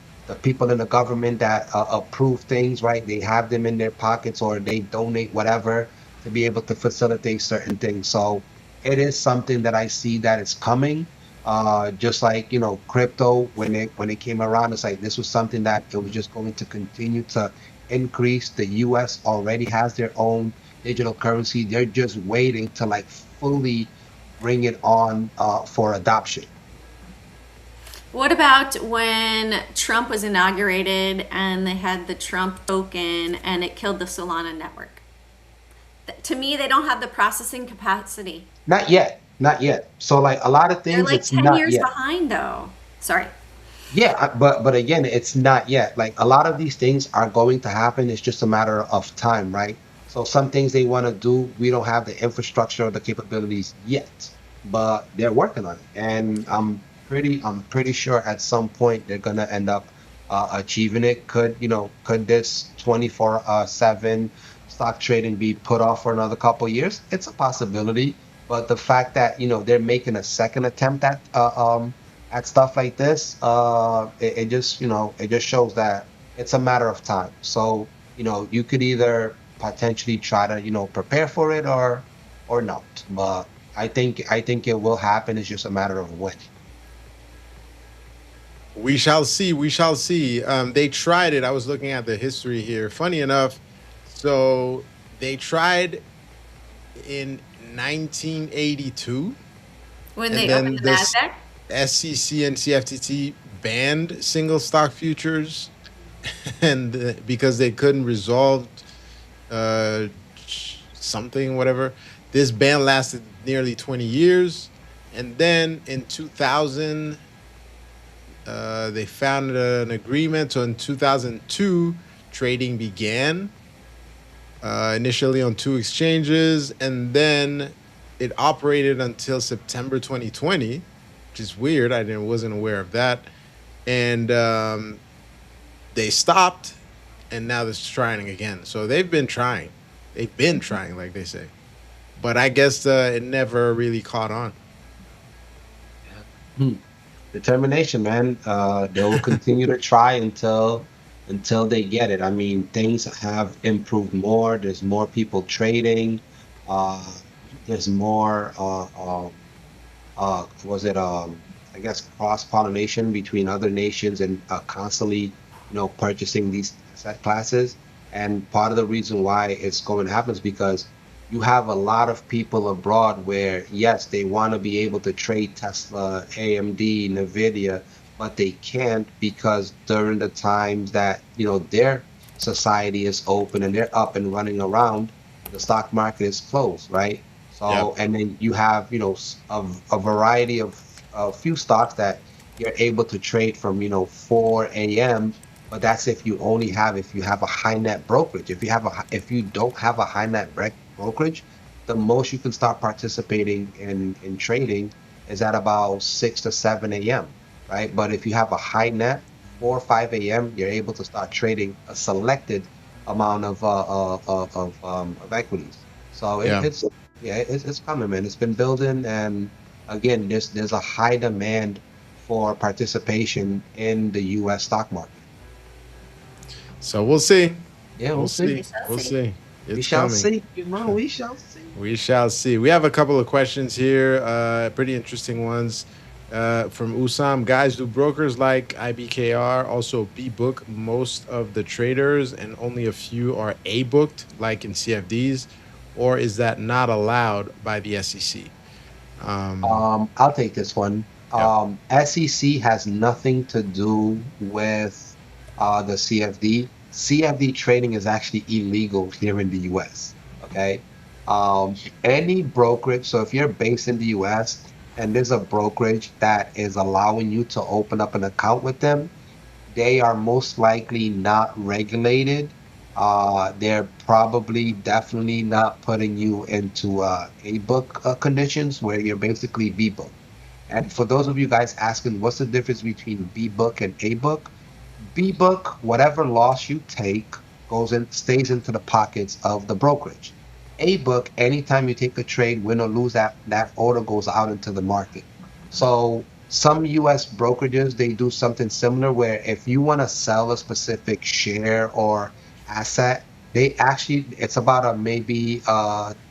people in the government that approve things, right? They have them in their pockets or they donate whatever to be able to facilitate certain things. So it is something that I see that is coming. Just like crypto when it came around, it's like this was something that it was just going to continue to increase. The US already has their own digital currency. They're just waiting to like fully bring it on for adoption. What about when Trump was inaugurated and they had the Trump token and it killed the Solana network? To me, they don't have the processing capacity. Not yet, not yet. So like a lot of They're things, like it's 10 not years yet. behind, though. Sorry. Yeah, but again, it's not yet. Like a lot of these things are going to happen. It's just a matter of time, right? So some things they want to do, we don't have the infrastructure or the capabilities yet, but they're working on it. And I'm pretty sure at some point they're gonna end up achieving it. Could this 24/7 stock trading be put off for another couple of years? It's a possibility, but the fact that they're making a second attempt at stuff like this, it just shows that it's a matter of time. So, you could either potentially try to, prepare for it or not. But I think it will happen. It's just a matter of when. We shall see. We shall see. They tried it. I was looking at the history here. Funny enough, so they tried in 1982, When and they opened then the this Nasdaq? SEC and CFTC banned single stock futures, and because they couldn't resolve uh, something, whatever. This ban lasted nearly 20 years, and then in 2000, they found an agreement. So in 2002, trading began initially on two exchanges, and then it operated until September 2020, which is weird. Wasn't aware of that, and they stopped, and now they're trying again. So they've been trying. They've been trying, like they say, but I guess it never really caught on. Yeah. Determination, man. They will continue to try until they get it. I mean, things have improved more. There's more people trading. Uh, there's more. Was it I guess cross-pollination between other nations and constantly, purchasing these asset classes. And part of the reason why it's going to happen is because you have a lot of people abroad where, yes, they want to be able to trade Tesla, AMD, Nvidia, but they can't because during the times that, their society is open and they're up and running around, the stock market is closed, right? Yep. So, and then you have, a variety of a few stocks that you're able to trade from, 4 a.m. But that's if you have a high net brokerage. If you don't have a high net brokerage, the most you can start participating in trading is at about 6 to 7 a.m. Right? But if you have a high net, 4 or 5 a.m., you're able to start trading a selected amount of equities. So Yeah. yeah, it's coming, man. It's been building, and again, there's a high demand for participation in the U.S. stock market. So we'll see. Yeah, We'll we'll see. We see. shall We'll see. see. We It's shall coming. see. We shall see. We shall see. We have a couple of questions here, pretty interesting ones. From Usam, guys, do brokers like IBKR also B book most of the traders and only a few are A booked, like in CFDs, or is that not allowed by the SEC? I'll take this one. Yep. SEC has nothing to do with the CFD. CFD trading is actually illegal here in the US. Okay. Any brokerage, so if you're based in the US and there's a brokerage that is allowing you to open up an account with them, they are most likely not regulated. They're probably definitely not putting you into A book conditions where you're basically B book. And for those of you guys asking, what's the difference between B book and A book? B book, whatever loss you take goes in, stays into the pockets of the brokerage. A book, anytime you take a trade, win or lose, that order goes out into the market. So some US brokerages, they do something similar where if you want to sell a specific share or asset, they actually, it's about a maybe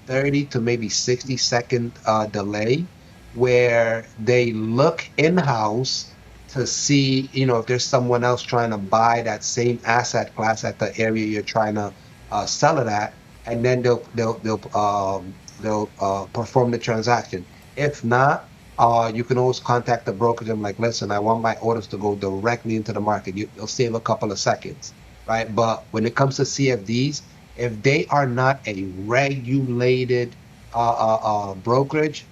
30 to maybe 60-second delay where they look in-house to see, if there's someone else trying to buy that same asset class at the area you're trying to sell it at, and then they'll perform the transaction. If not, you can always contact the brokerage and like, listen, I want my orders to go directly into the market. You'll save a couple of seconds, right? But when it comes to CFDs, if they are not a regulated brokerage,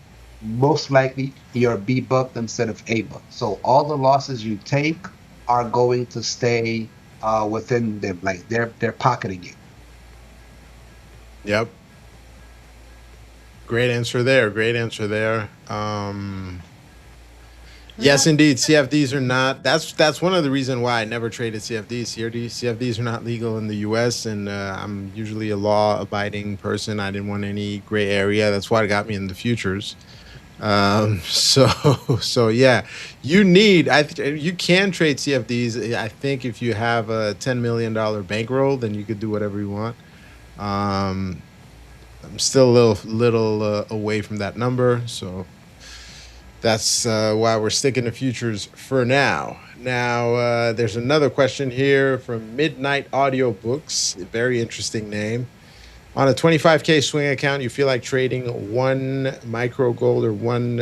most likely you're B booked instead of A booked. So all the losses you take are going to stay within them, like they're pocketing it. Yep. Great answer there. Great answer there. Yes, indeed. CFDs are not. That's one of the reasons why I never traded CFDs. CFDs are not legal in the U.S. and I'm usually a law-abiding person. I didn't want any gray area. That's why it got me in the futures. So so yeah, you can trade CFDs. I think if you have a $10 million bankroll, then you could do whatever you want. Um, I'm still a little away from that number, so that's why we're sticking to futures for now. Now, there's another question here from Midnight Audiobooks. Very interesting name. On a 25K swing account, you feel like trading one micro gold or one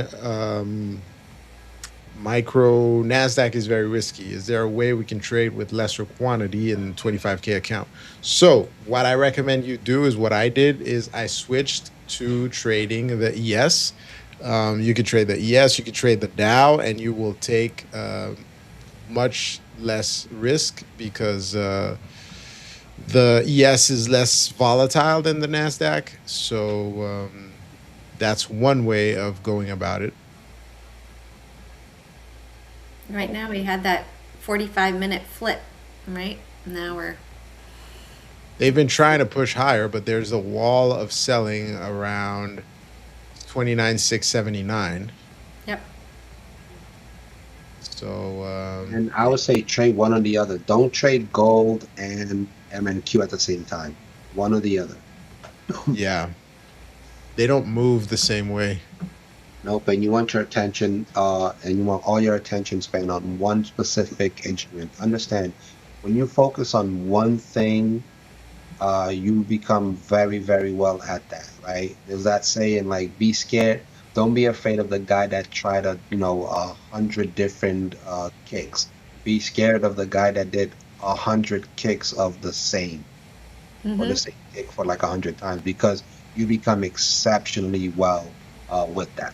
micro Nasdaq is very risky. Is there a way we can trade with lesser quantity in 25K account? So what I recommend you do is what I did is I switched to trading the ES. You could trade the ES, you could trade the Dow, and you will take much less risk because the ES is less volatile than the Nasdaq. So that's one way of going about it. Right now we had that 45-minute flip, right? Now we're They've been trying to push higher, but there's a wall of selling around 29,679. yep. So And I would say trade one or the other. Don't trade gold and MNQ at the same time. One or the other. yeah, they don't move the same way. Nope. And you want your attention, and you want all your attention spent on one specific instrument. Understand, when you focus on one thing, you become very, very well at that, right? There's that saying like, be scared. Don't be afraid of the guy that tried 100 different kicks. Be scared of the guy that did 100 kicks of the same or the same kick for like 100 times because you become exceptionally well with that.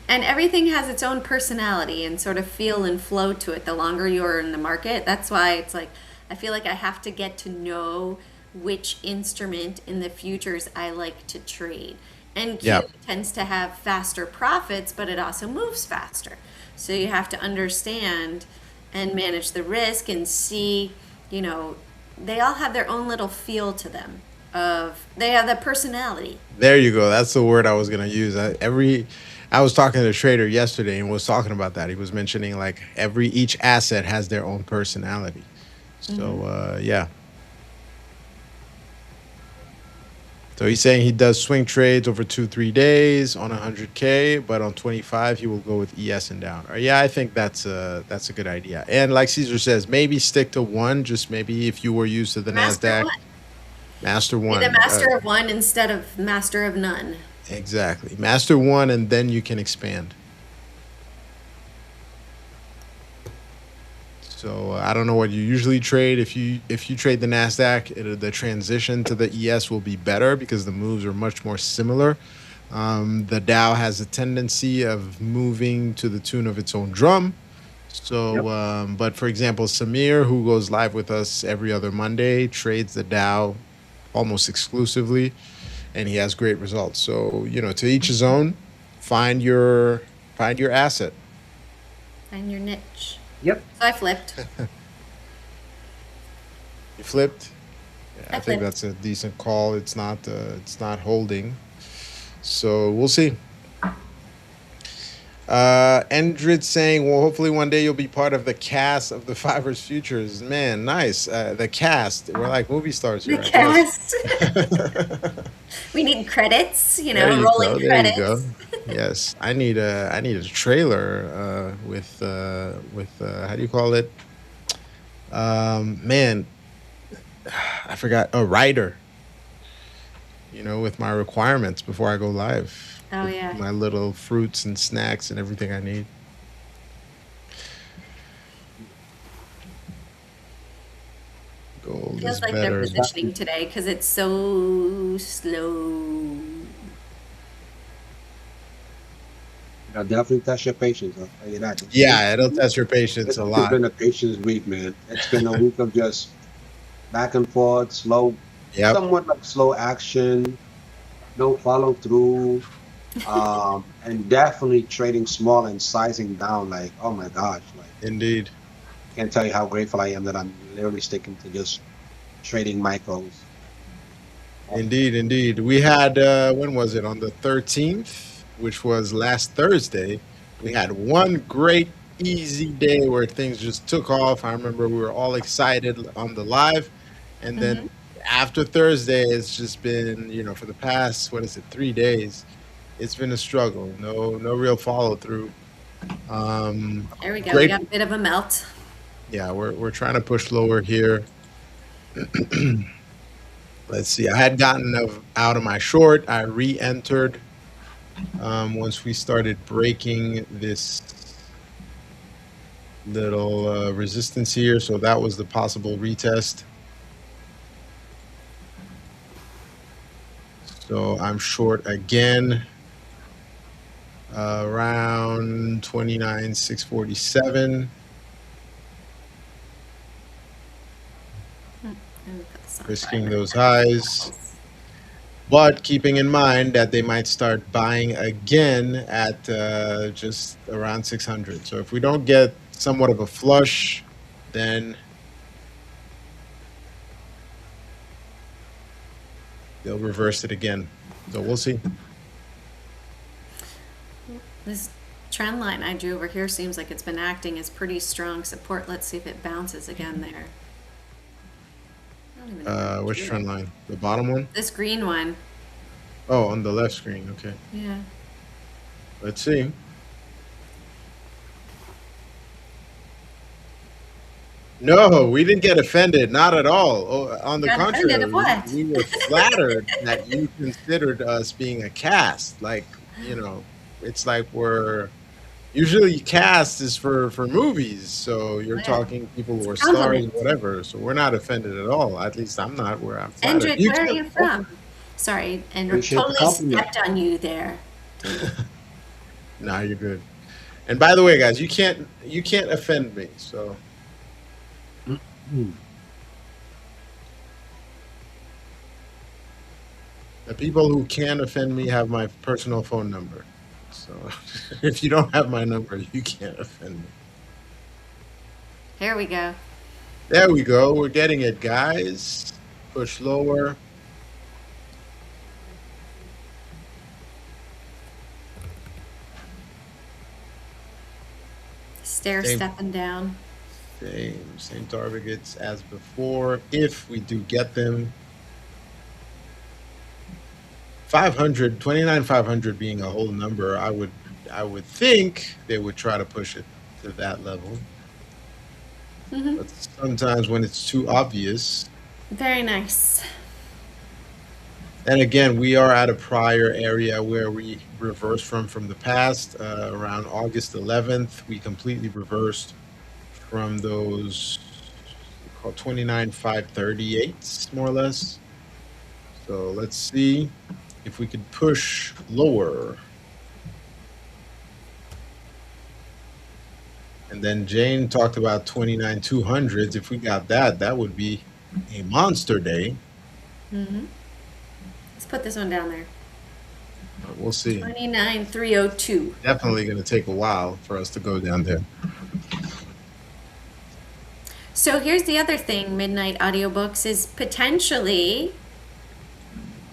And everything has its own personality and sort of feel and flow to it the longer you're in the market. That's why it's like I feel like I have to get to know which instrument in the futures I like to trade. And Q Yeah. tends to have faster profits, but it also moves faster. So you have to understand and manage the risk and see, they all have their own little feel to them. They have the personality. There you go. That's the word I was gonna use. I was talking to a trader yesterday and was talking about that. He was mentioning like each asset has their own personality. So yeah. So he's saying he does swing trades over 2-3 days on 100K, but on 25 he will go with ES and down. Yeah, I think that's a good idea. And like Caesar says, maybe stick to one. Just maybe if you were used to the Master Nasdaq, one. master Be the one. master of one instead of master of none. Exactly, master one, and then you can expand. So I don't know what you usually trade. If you trade the Nasdaq, the transition to the ES will be better because the moves are much more similar. The Dow has a tendency of moving to the tune of its own drum. So, but for example, Samir, who goes live with us every other Monday, trades the Dow almost exclusively, and he has great results. So, to each his own. Find your asset. Find your niche. Yep. So I flipped. You flipped. Yeah, I I think flipped. that's a decent call. It's not holding. So we'll see. Endred saying, well, hopefully one day you'll be part of the cast of the Fivers Futures. Man, nice. The cast. We're like movie stars The here, I guess. cast. We need credits, There you rolling go. There you go. credits. Yes, I need a trailer with how do you call it? Man, I forgot. A writer. With my requirements before I go live. Oh, With yeah. my little fruits and snacks and everything I need. Gold Feels is like they're better. positioning today because it's so slow. Definitely test your patience. I'll tell you that. Yeah, it'll test your patience This a week has lot. been a patience week, man. It's been a week of just back and forth, slow, Yep. somewhat like slow action, no follow through, and definitely trading small and sizing down. Like, oh my gosh, like Indeed. can't tell you how grateful I am that I'm literally sticking to just trading micros. Indeed, indeed. We had when was it? On the 13th, which was last Thursday. We had one great easy day where things just took off. I remember we were all excited on the live. And then after Thursday, it's just been, for the past, what is it, 3 days, it's been a struggle. No real follow through. There we go. We Great. got a bit of a melt. Yeah, we're trying to push lower here. Let's see. I had gotten out of my short. I re-entered once we started breaking this little resistance here. So that was the possible retest. So I'm short again around 29,647. Risking those highs, but keeping in mind that they might start buying again at just around 600. So if we don't get somewhat of a flush, then they'll reverse it again. So we'll see. This trend line I drew over here seems like it's been acting as pretty strong support. Let's see if it bounces again there. I don't even know where I Which drew trend it. line? The bottom one? This green one. Oh, on the left screen. Okay. Yeah. Let's see. No, we didn't get offended. Not at all. Oh, on the Got offended contrary, of what? we were flattered that you considered us being a cast. Like, it's like we're usually cast is for movies. So you're Yeah. talking people who are It's a stars, compliment. whatever. So we're not offended at all. At least I'm not. Where I'm flattered. Hendrik, where are you from? Sorry, and Appreciate the totally compliment. stepped on you there. Nah, you're good. And by the way, guys, you can't offend me. So the people who can offend me have my personal phone number. So if you don't have my number, you can't offend me. Here we go. There we go. We're getting it, guys. Push lower. Stair stepping down. Same targets as before. If we do get them. 500, 29,500 being a whole number, I would think they would try to push it to that level. But sometimes when it's too obvious, Very nice. and again, we are at a prior area where we reversed from the past. Around August 11th, we completely reversed from those called 29,538, more or less. So let's see if we could push lower. And then Jane talked about 29,200s. If we got that, that would be a monster day. Let's put this one down there. We'll see. 29,302. Definitely going to take a while for us to go down there. So here's the other thing, Midnight Audiobooks, is potentially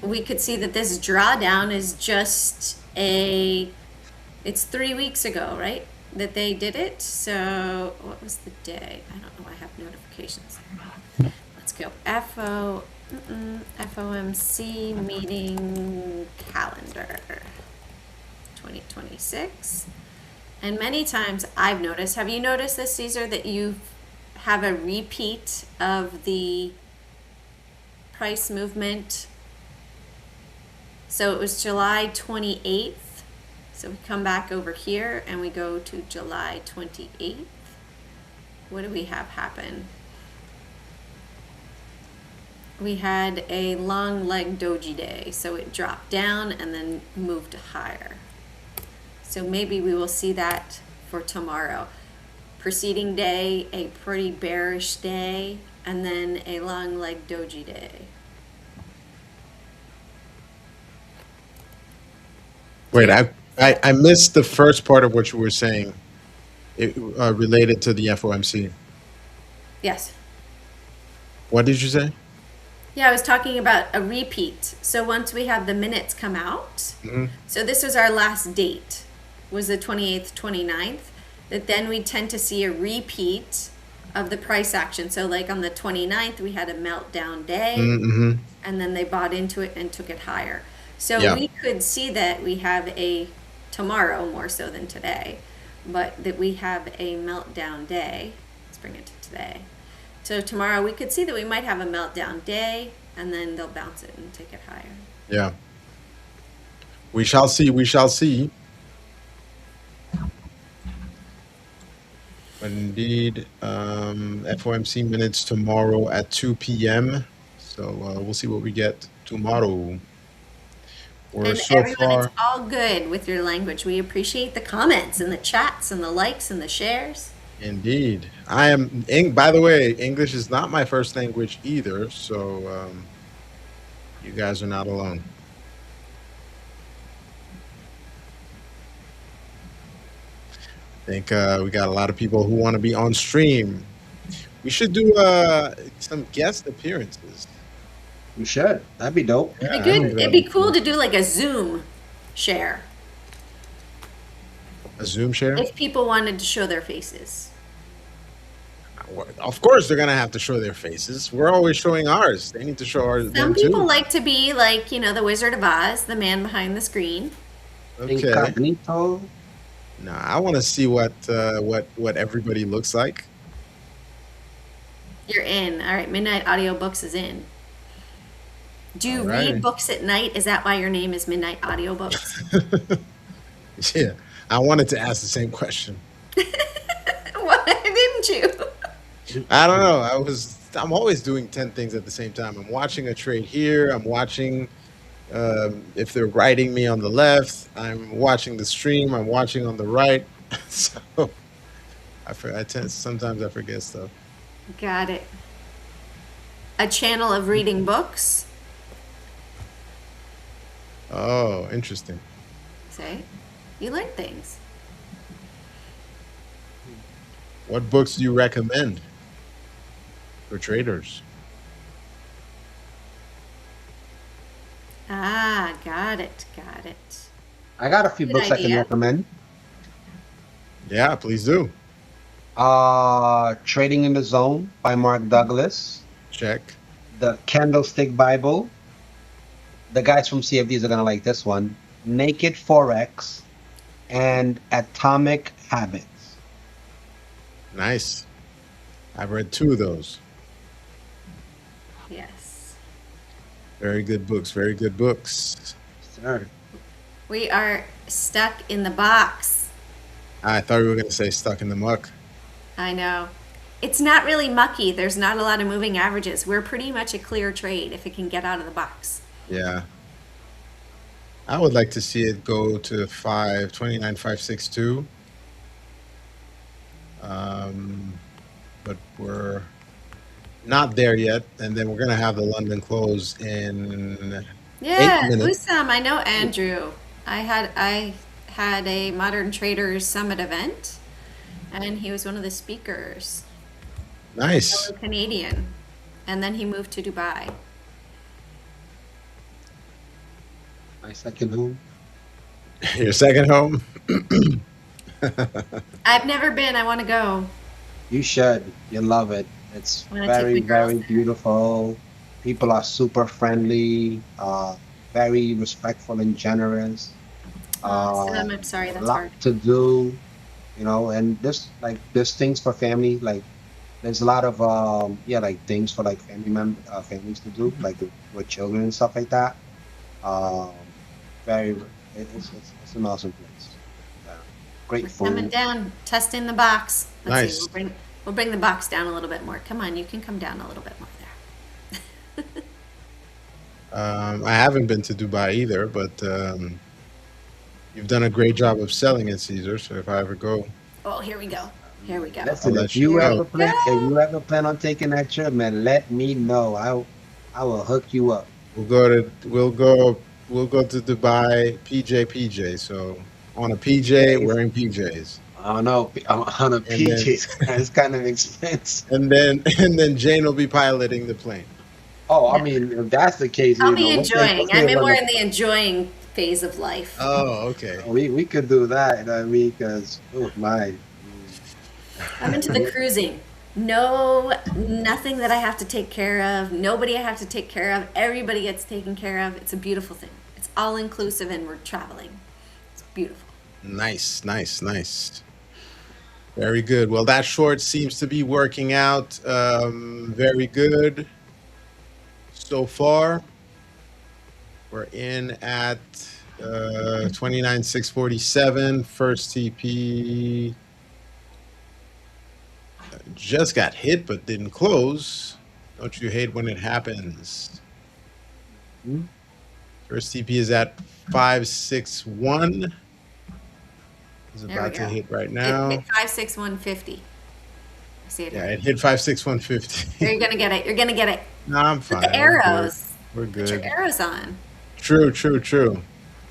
we could see that this drawdown is just it's 3 weeks ago, right? That they did it. So what was the day? I don't know. I have notifications. Let's go. FOMC meeting calendar 2026. And many times I've noticed, have you noticed this, Caesar, that you have a repeat of the price movement? So it was July 28th. So we come back over here and we go to July 28th. What do we have happen? We had a long leg doji day. So it dropped down and then moved higher. So maybe we will see that for tomorrow. Preceding day, a pretty bearish day, and then a long leg doji day. Wait, I missed the first part of what you were saying. It related to the FOMC. Yes. What did you say? Yeah, I was talking about a repeat. So once we have the minutes come out, so this was our last date, was the 28th, 29th, that then we tend to see a repeat of the price action. So like on the 29th, we had a meltdown day, and then they bought into it and took it higher. So we could see that we have a tomorrow more so than today, but that we have a meltdown day. Let's bring it to today. So tomorrow we could see that we might have a meltdown day, and then they'll bounce it and take it higher. Yeah. We shall see. We shall see. But indeed, FOMC minutes tomorrow at 2 p.m. So we'll see what we get tomorrow. And so everyone, far, it's all good with your language. We appreciate the comments and the chats and the likes and the shares. indeed. By the way, English is not my first language either. So you guys are not alone. I think we got a lot of people who want to be on stream. We should do some guest appearances. We should. That'd be dope. Yeah, It'd be good. It'd be cool to do like a Zoom share A Zoom share? if people wanted to show their faces. Of course, they're gonna have to show their faces. We're always showing ours. They need to show ours. Some them too. people like to be like, the Wizard of Oz, the man behind the screen. Okay. Incognito. Nah, I want to see what everybody looks like. You're in. All right, Midnight Audiobooks is in. Do you Alright. read books at night? Is that why your name is Midnight Audiobooks? Yeah, I wanted to ask the same question. Why didn't you? I don't know. I'm always doing 10 things at the same time. I'm watching a trade here. I'm watching if they're writing me on the left. I'm watching the stream. I'm watching on the right. So sometimes I forget stuff. Got it. A channel of reading books. Oh, interesting. Say, you learn things. What books do you recommend for traders? Ah, got it. Got it. I got a few Good books I can idea. recommend. Yeah, please do. Trading in the Zone by Mark Douglas. Check. The Candlestick Bible. the guys from CFDs are gonna like this one. Naked Forex and Atomic Habits. Nice. I've read 2 of those. Yes. Very good books. Very good books. Sir. We are stuck in the box. I thought you were going to say stuck in the muck. I know. It's not really mucky. There's not a lot of moving averages. We're pretty much a clear trade if it can get out of the box. Yeah. I would like to see it go to 29,562. But we're not there yet. And then we're going to have the London close in Yeah, 8 minutes. Usam, I know Andrew. I had a Modern Traders Summit event, and he was one of the speakers. Nice. Fellow Canadian, and then he moved to Dubai. My second home. Your second home? I've never been. I want to go. You should. You'll love it. It's I'm gonna take very, my girls very there. beautiful. People are super friendly, very respectful and generous. Sam, I'm sorry, A that's lot hard. to do, you know, and there's things for family. Like there's a lot of like things for like families to do, like with children and stuff like that. Um, very, it's an awesome place. Yeah. Great We're coming food. down, testing the box. Let's Nice. see. We'll bring the box down a little bit more. Come on, you can come down a little bit more there. I haven't been to Dubai either, but you've done a great job of selling it, Caesar. So if I ever go, Oh, here we go. Here we go. Listen, I'll if let you know. you ever plan on taking that trip, man, let me know. I will hook you up. We'll go to Dubai, PJ. So on a PJ, Okay. wearing PJs, I don't know. I'm on a and then PJs. It's kind of expensive. and then Jane will be piloting the plane. Oh, I mean, if that's the case, I'll you be know, enjoying. let's say I'm it more was in the enjoying phase of life. Oh, okay. we could do that. You know what I mean? Because oh my, I'm into the cruising. No, nothing that I have to take care of. Nobody I have to take care of. Everybody gets taken care of. It's a beautiful thing. It's all inclusive and we're traveling. It's beautiful. Nice. Very good. Well, that short seems to be working out very good so far. We're in at 29,647. First TP just got hit but didn't close. Don't you hate when it happens? Hmm? First TP is at 561. Is There we about to go. hit right It now. hit 56150. I see it Yeah, here. it hit 56150. You're gonna get it. You're gonna get it. No, I'm Put fine. the arrows. We're Put your good. arrows on. True.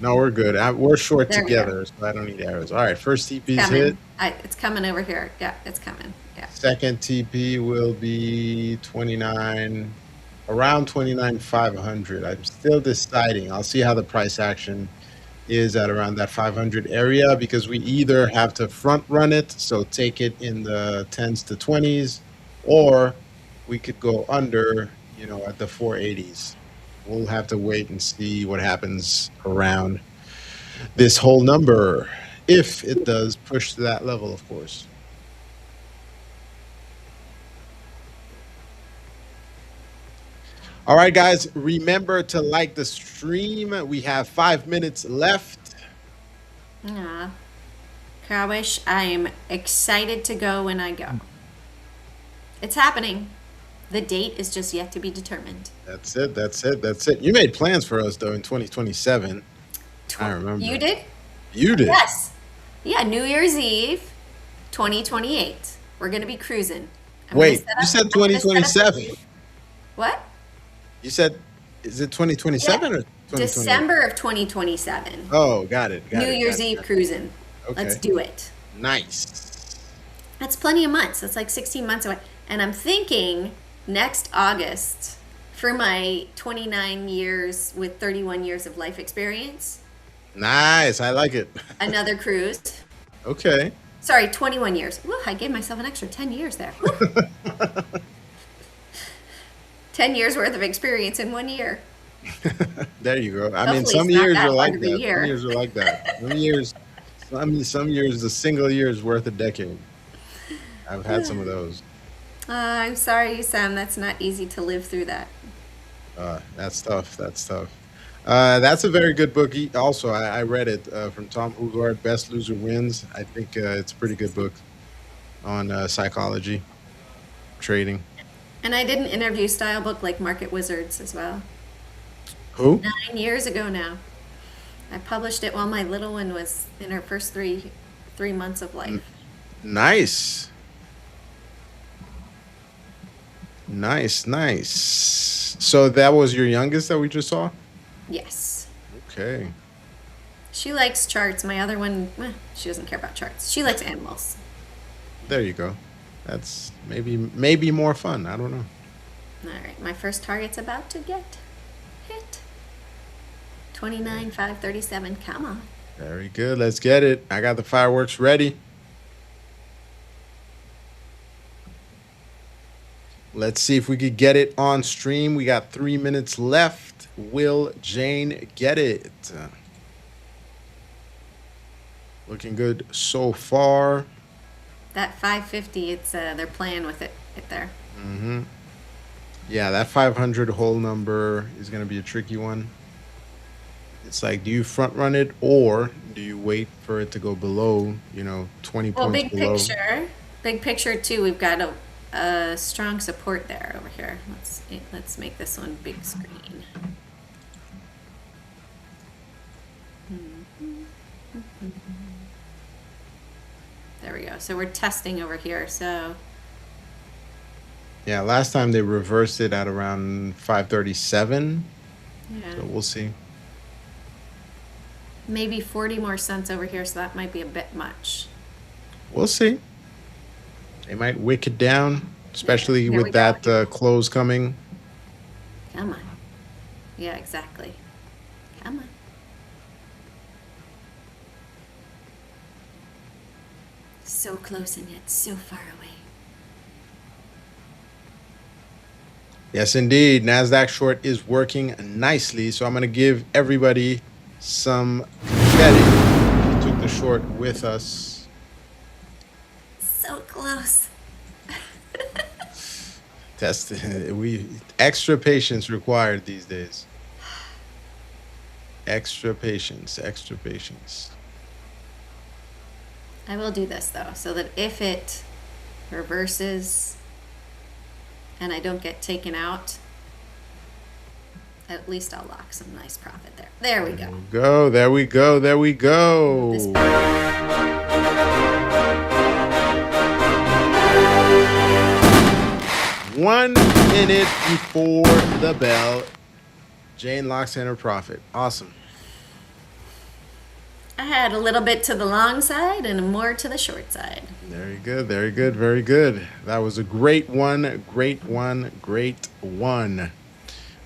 No, we're good. We're short There we go. together, so I don't need arrows. All right, first TP is Coming. hit. It's coming over here. Yeah, it's coming. Yeah. Second TP will be around 29,500. I'm still deciding. I'll see how the price action is at around that 500 area because we either have to front run it, so take it in the 10s to 20s, or we could go under, at the 480s. We'll have to wait and see what happens around this whole number, if it does push to that level, of course. All right, guys, remember to like the stream. We have 5 minutes left. Yeah. Kawish, I am excited to go when I go. It's happening. The date is just yet to be determined. That's it. You made plans for us, though, in 2027. I remember. You did? You did. Yes. Yeah, New Year's Eve, 2028. We're going to be cruising. Wait, you said 2027. What? You said, is it 2027 or 2028? December of 2027. Oh, got it. New Year's Eve cruising. Okay. Let's do it. Nice. That's plenty of months. That's like 16 months away. And I'm thinking next August, for my 29 years with 31 years of life experience, Nice. I like it. another cruise. Okay. Sorry, 21 years. Woo, I gave myself an extra 10 years there. 10 years worth of experience in 1 year. There you go. I mean, Hopefully, some it's not years that are long like of a that. Some year. years are like that. Some years, a single year is worth a decade. I've had some of those. I'm sorry, Sam. That's not easy to live through that. That's tough. That's tough. That's a very good book. Also, I read it from Tom Hugard, Best Loser Wins. I think it's a pretty good book on psychology, trading. And I did an interview style book like Market Wizards as well. Who? 9 years ago now. I published it while my little one was in her first three months of life. Nice. Nice, nice. So that was your youngest that we just saw? Yes. Okay. She likes charts. My other one, she doesn't care about charts. She likes animals. There you go. That's maybe more fun. I don't know. All right, my first target's about to get hit. 29,537. Come on. Very good. Let's get it. I got the fireworks ready. Let's see if we could get it on stream. We got 3 minutes left. Will Jane get it? Looking good so far. That 550, it's they're playing with it right there. Mm-hmm. Yeah, that 500 whole number is going to be a tricky one. It's like, do you front run it or do you wait for it to go below, 20 Well, points below? big picture too. We've got a strong support there over here. Let's make this one big screen. There we go. So we're testing over here. So Yeah, last time they reversed it at around 537. yeah, So we'll see. maybe 40 more cents over here. So that might be a bit much. We'll see. They might wick it down, especially Here we with go. that close coming. Come on. Yeah, exactly. Come on. So close and yet so far away. Yes, indeed. NASDAQ short is working nicely. So I'm going to give everybody some confetti. We took the short with us. So close. Extra patience required these days. Extra patience, extra patience. I will do this though, so that if it reverses and I don't get taken out, at least I'll lock some nice profit there. There we go. There we go. There we go. This- 1 minute before the bell, Jane locks in her profit. Awesome. I had a little bit to the long side and more to the short side. Very good. Very good. Very good. That was a great one. Great one. Great one.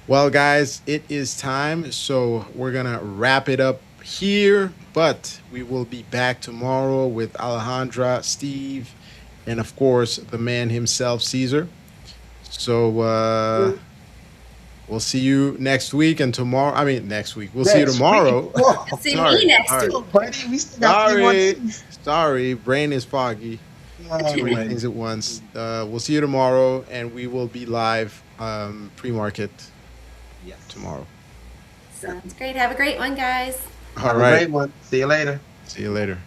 Well, guys, it is time. So we're going to wrap it up here. But we will be back tomorrow with Alejandra, Steve, and, of course, the man himself, Caesar. So we'll see you next week and tomorrow. I mean, next week. We'll see you tomorrow. See Sorry, me next sorry. week. Buddy, we still got 3 more days. Sorry, brain is foggy. Too many things at once. We'll see you tomorrow, and we will be live pre-market tomorrow. Sounds great. Have a great one, guys. All Have a right. great one. See you later. See you later.